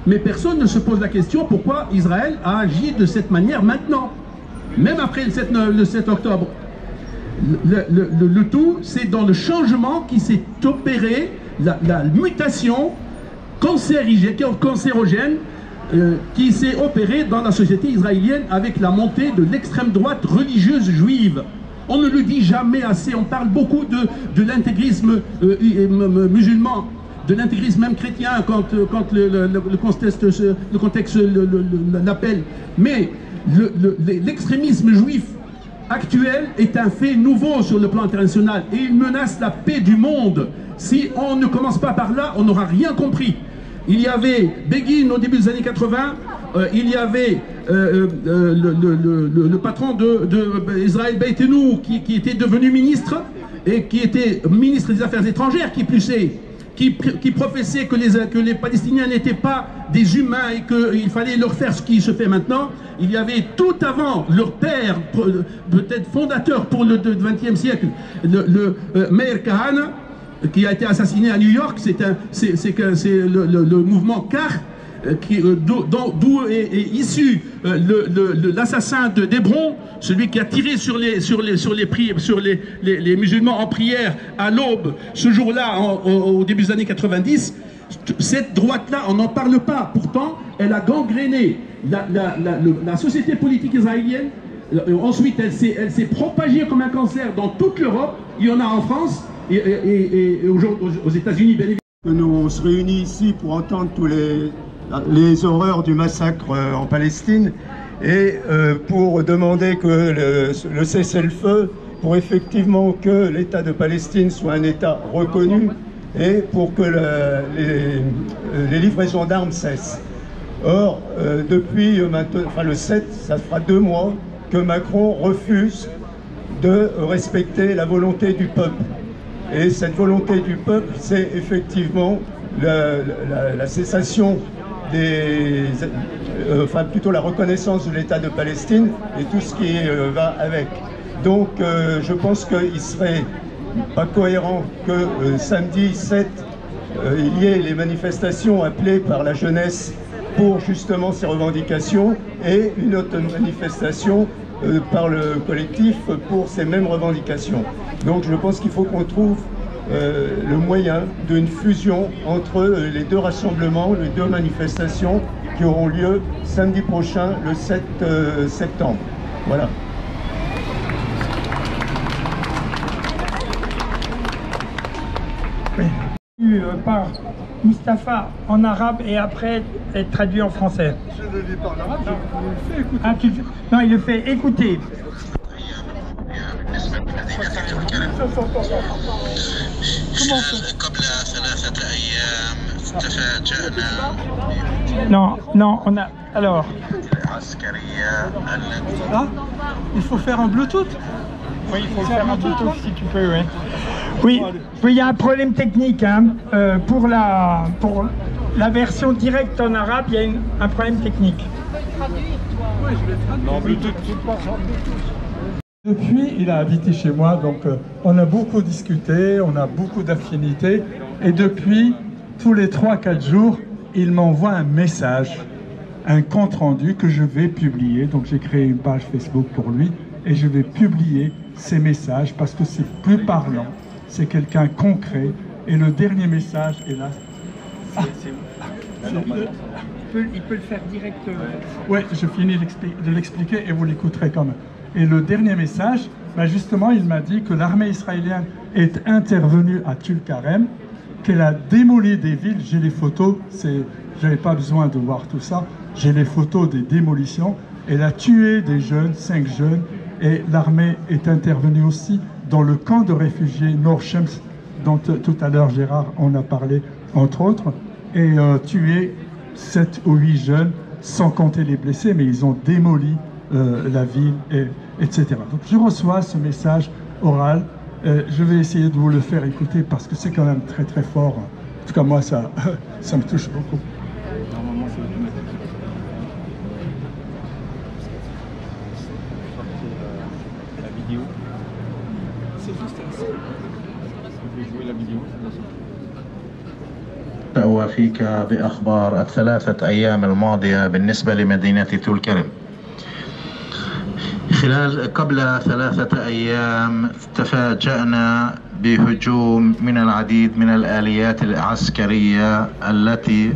Mais personne ne se pose la question pourquoi Israël a agi de cette manière maintenant. Même après le 7 octobre. Le tout, c'est dans le changement qui s'est opéré, la mutation cancérogène qui s'est opérée dans la société israélienne avec la montée de l'extrême droite religieuse juive. On ne le dit jamais assez, on parle beaucoup de l'intégrisme musulman, de l'intégrisme même chrétien quand le contexte l'appelle. Mais l'extrémisme juif actuel est un fait nouveau sur le plan international et il menace la paix du monde. Si on ne commence pas par là, on n'aura rien compris. Il y avait Begin au début des années 80, il y avait le patron d'Israël Beitenu qui était devenu ministre et qui était ministre des Affaires étrangères, qui plus est, qui professait que les Palestiniens n'étaient pas des humains et qu'il fallait leur faire ce qui se fait maintenant. Il y avait tout avant leur père, peut-être fondateur pour le XXe siècle, le Meir Kahane, qui a été assassiné à New York. C'est le mouvement CAR, d'où est issu l'assassin d'Hébron, celui qui a tiré sur les musulmans en prière à l'aube, ce jour-là, au début des années 90. Cette droite-là, on n'en parle pas. Pourtant, elle a gangréné la société politique israélienne. Ensuite, elle s'est propagée comme un cancer dans toute l'Europe. Il y en a en France et aux États-Unis, bien évidemment. Nous, on se réunit ici pour entendre tous les horreurs du massacre en Palestine et pour demander que le cessez-le-feu, pour effectivement que l'État de Palestine soit un État reconnu et pour que les livraisons d'armes cessent. Or, depuis le 7, ça fera 2 mois que Macron refuse de respecter la volonté du peuple. Et cette volonté du peuple, c'est effectivement la cessation plutôt la reconnaissance de l'État de Palestine et tout ce qui va avec. Donc je pense qu'il serait pas cohérent que samedi 7, il y ait les manifestations appelées par la jeunesse pour justement ces revendications et une autre manifestation par le collectif pour ces mêmes revendications. Donc je pense qu'il faut qu'on trouve le moyen d'une fusion entre les deux rassemblements, les deux manifestations qui auront lieu samedi prochain, le 7 septembre. Voilà. Par Mustapha en arabe et après être traduit en français. Je ne lis pas en arabe, je le fais écouter. Non, il le fait écouter. Non, non, on a... Alors... Ah, il faut faire un Bluetooth? Oui, il faut faire un Bluetooth si tu peux, oui. Oui, oui, il y a un problème technique. Hein. Pour la version directe en arabe, il y a un problème technique. Non, Bluetooth. Depuis, il a habité chez moi, donc on a beaucoup discuté, on a beaucoup d'affinités. Et depuis, tous les 3-4 jours, il m'envoie un message, un compte-rendu que je vais publier. Donc j'ai créé une page Facebook pour lui et je vais publier ces messages parce que c'est plus parlant. C'est quelqu'un concret. Et le dernier message est là. Ah, il peut le faire direct. Oui, je finis de l'expliquer et vous l'écouterez quand même. Et le dernier message, ben justement, il m'a dit que l'armée israélienne est intervenue à Tulkarem, qu'elle a démoli des villes. J'ai les photos, j'avais pas besoin de voir tout ça. J'ai les photos des démolitions. Elle a tué des jeunes, 5 jeunes, et l'armée est intervenue aussi dans le camp de réfugiés Nor Shems, dont tout à l'heure Gérard en a parlé, entre autres, et tué 7 ou 8 jeunes, sans compter les blessés, mais ils ont démoli la ville, etc. Donc je reçois ce message oral. Je vais essayer de vous le faire écouter parce que c'est quand même très très fort. En tout cas moi ça me touche beaucoup. Normalement c'est automatique. La vidéo. C'est juste ça. Vous pouvez jouer la vidéo. أوافيك بأخبار الثلاثة أيام الماضية بالنسبة لمدينة طول كرم. قبل 3 أيام تفاجأنا بهجوم من العديد من الآليات العسكرية التي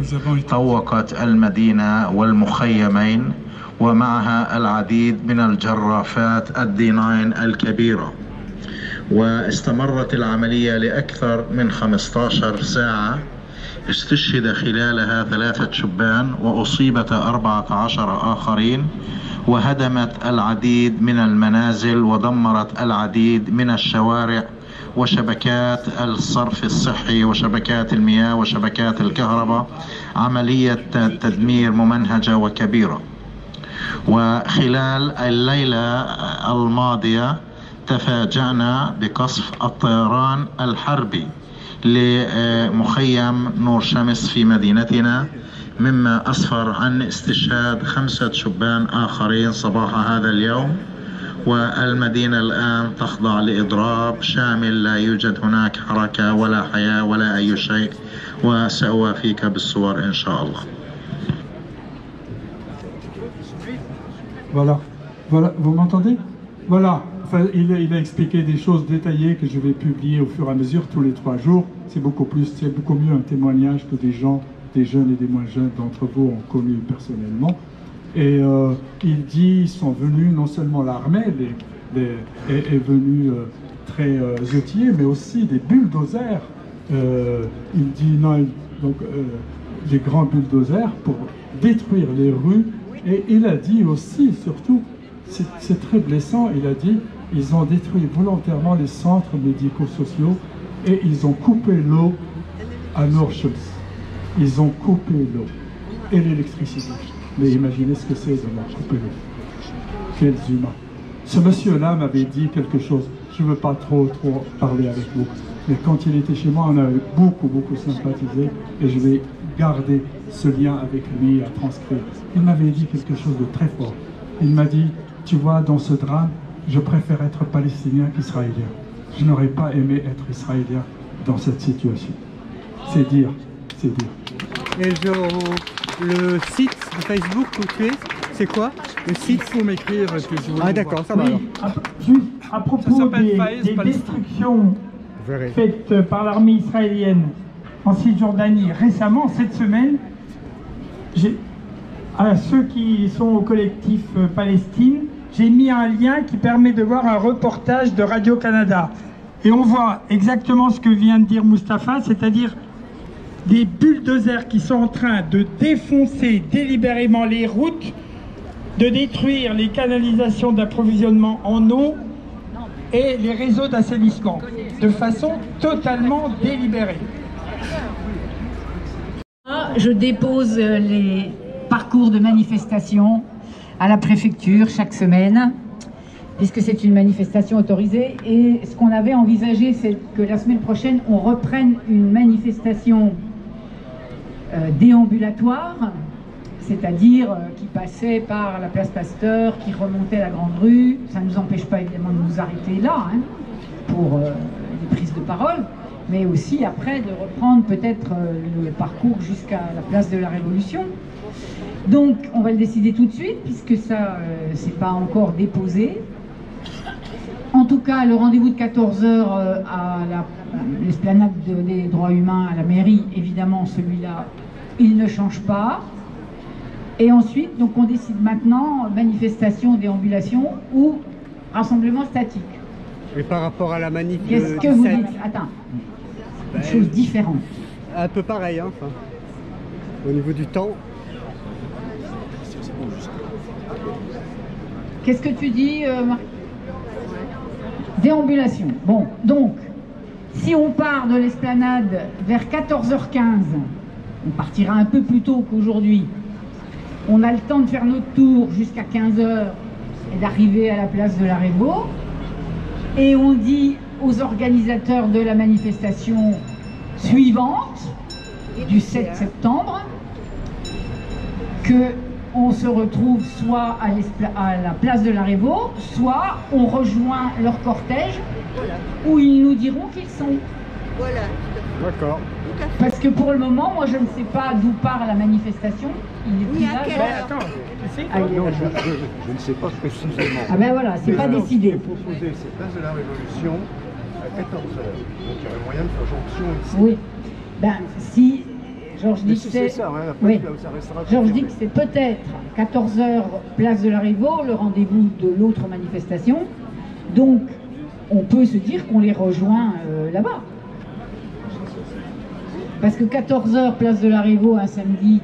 طوقت المدينة والمخيمين ومعها العديد من الجرافات الD9 الكبيرة. واستمرت العملية لأكثر من 15 ساعة. استشهد خلالها 3 شبان وأصيبت 14 آخرين، وهدمت العديد من المنازل ودمرت العديد من الشوارع وشبكات الصرف الصحي وشبكات المياه وشبكات الكهرباء. عملية تدمير ممنهجة وكبيرة. وخلال الليلة الماضية تفاجأنا بقصف الطيران الحربي لمخيم نور شمس في مدينتنا، مما أسفر عن استشهاد 5 شبان آخرين صباح هذا اليوم. والمدينة الآن تخضع لإضراب شامل، لا يوجد هناك حركة ولا حياة ولا أي شيء، وسأوافيك بالصور إن شاء الله. Voilà, voilà, vous m'entendez? Voilà, enfin, il a expliqué des choses détaillées que je vais publier au fur et à mesure tous les 3 jours. C'est beaucoup mieux un témoignage que des gens, des jeunes et des moins jeunes d'entre vous ont connu personnellement. Et il dit, ils sont venus, non seulement l'armée est venue très outillée, mais aussi des bulldozers. Il dit, non, donc des grands bulldozers pour détruire les rues. Et il a dit aussi, surtout, c'est très blessant, il a dit, ils ont détruit volontairement les centres médico-sociaux et ils ont coupé l'eau à Nor Shems. Ils ont coupé l'eau et l'électricité. Mais imaginez ce que c'est de leur couper l'eau. Quels humains. Ce monsieur-là m'avait dit quelque chose. Je ne veux pas trop parler avec vous. Mais quand il était chez moi, on avait beaucoup sympathisé. Et je vais garder ce lien avec lui à transcrire. Il m'avait dit quelque chose de très fort. Il m'a dit, tu vois, dans ce drame, je préfère être palestinien qu'israélien. Je n'aurais pas aimé être israélien dans cette situation. C'est dire, c'est dire. Et le site de Facebook où tu es, c'est quoi? Le site? Il faut m'écrire que je vous. Ah d'accord, ça va alors. Juste à propos des destructions faites par l'armée israélienne en Cisjordanie récemment, cette semaine, à ceux qui sont au collectif Palestine, j'ai mis un lien qui permet de voir un reportage de Radio-Canada. Et on voit exactement ce que vient de dire Mustapha, c'est-à-dire des bulldozers qui sont en train de défoncer délibérément les routes, de détruire les canalisations d'approvisionnement en eau et les réseaux d'assainissement, de façon totalement délibérée. Je dépose les parcours de manifestation à la préfecture chaque semaine, puisque c'est une manifestation autorisée. Et ce qu'on avait envisagé, c'est que la semaine prochaine, on reprenne une manifestation déambulatoire, c'est-à-dire qui passait par la place Pasteur, qui remontait la Grande Rue. Ça ne nous empêche pas évidemment de nous arrêter là, hein, pour les prises de parole, mais aussi après de reprendre peut-être le parcours jusqu'à la place de la Révolution. Donc on va le décider tout de suite, puisque ça, c'est pas encore déposé. En tout cas, le rendez-vous de 14 h à l'esplanade des droits humains à la mairie, évidemment, celui-là, il ne change pas. Et ensuite, donc on décide maintenant manifestation, déambulation ou rassemblement statique. Et par rapport à la manif, qu'est-ce que vous dites? Attends, une chose différente. Un peu pareil, hein, enfin, au niveau du temps. Qu'est-ce que tu dis, Marc? Déambulation. Bon, donc, si on part de l'esplanade vers 14 h 15, on partira un peu plus tôt qu'aujourd'hui. On a le temps de faire notre tour jusqu'à 15 h et d'arriver à la place de la Révo. Et on dit aux organisateurs de la manifestation suivante, du 7 septembre, que on se retrouve soit à la place de la Révo, soit on rejoint leur cortège, où ils nous diront qu'ils sont. Voilà. D'accord. Parce que pour le moment, moi je ne sais pas d'où part la manifestation. Il est plus là. Attends, tu sais quoi? Non, je ne sais pas précisément. Ah ben voilà, c'est pas décidé. Proposé, c'est place de la Révolution à 14 h. Donc il y aurait moyen de faire jonction ici. Oui. Ben si Georges dit que c'est ça, hein, oui. Georges dit que c'est peut-être 14 h place de la Révo, le rendez-vous de l'autre manifestation. Donc on peut se dire qu'on les rejoint là-bas. Parce que 14 h place de la Révo un samedi,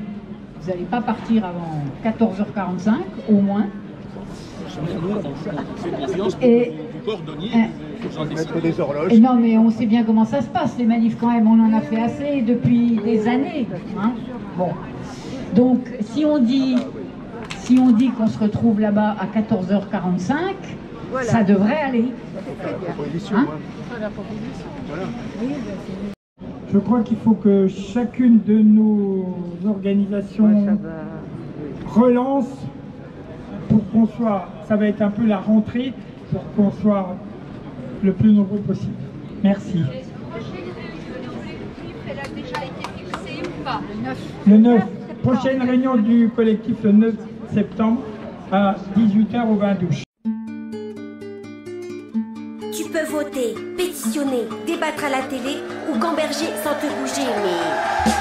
vous n'allez pas partir avant 14 h 45 au moins. Et mettre des horloges. Et non, mais on sait bien comment ça se passe, les manifs quand même, on en a fait assez depuis des années. Hein. Bon. Donc, si on dit qu'on se retrouve là-bas à 14 h 45, voilà, ça devrait aller. Hein? Voilà. Je crois qu'il faut que chacune de nos organisations relance pour qu'on soit, ça va être un peu la rentrée, pour qu'on soit le plus nombreux possible. Merci. Le 9. Prochaine réunion du collectif le 9 septembre à 18 h au Bain Douche. Tu peux voter, pétitionner, débattre à la télé ou gamberger sans te bouger, mais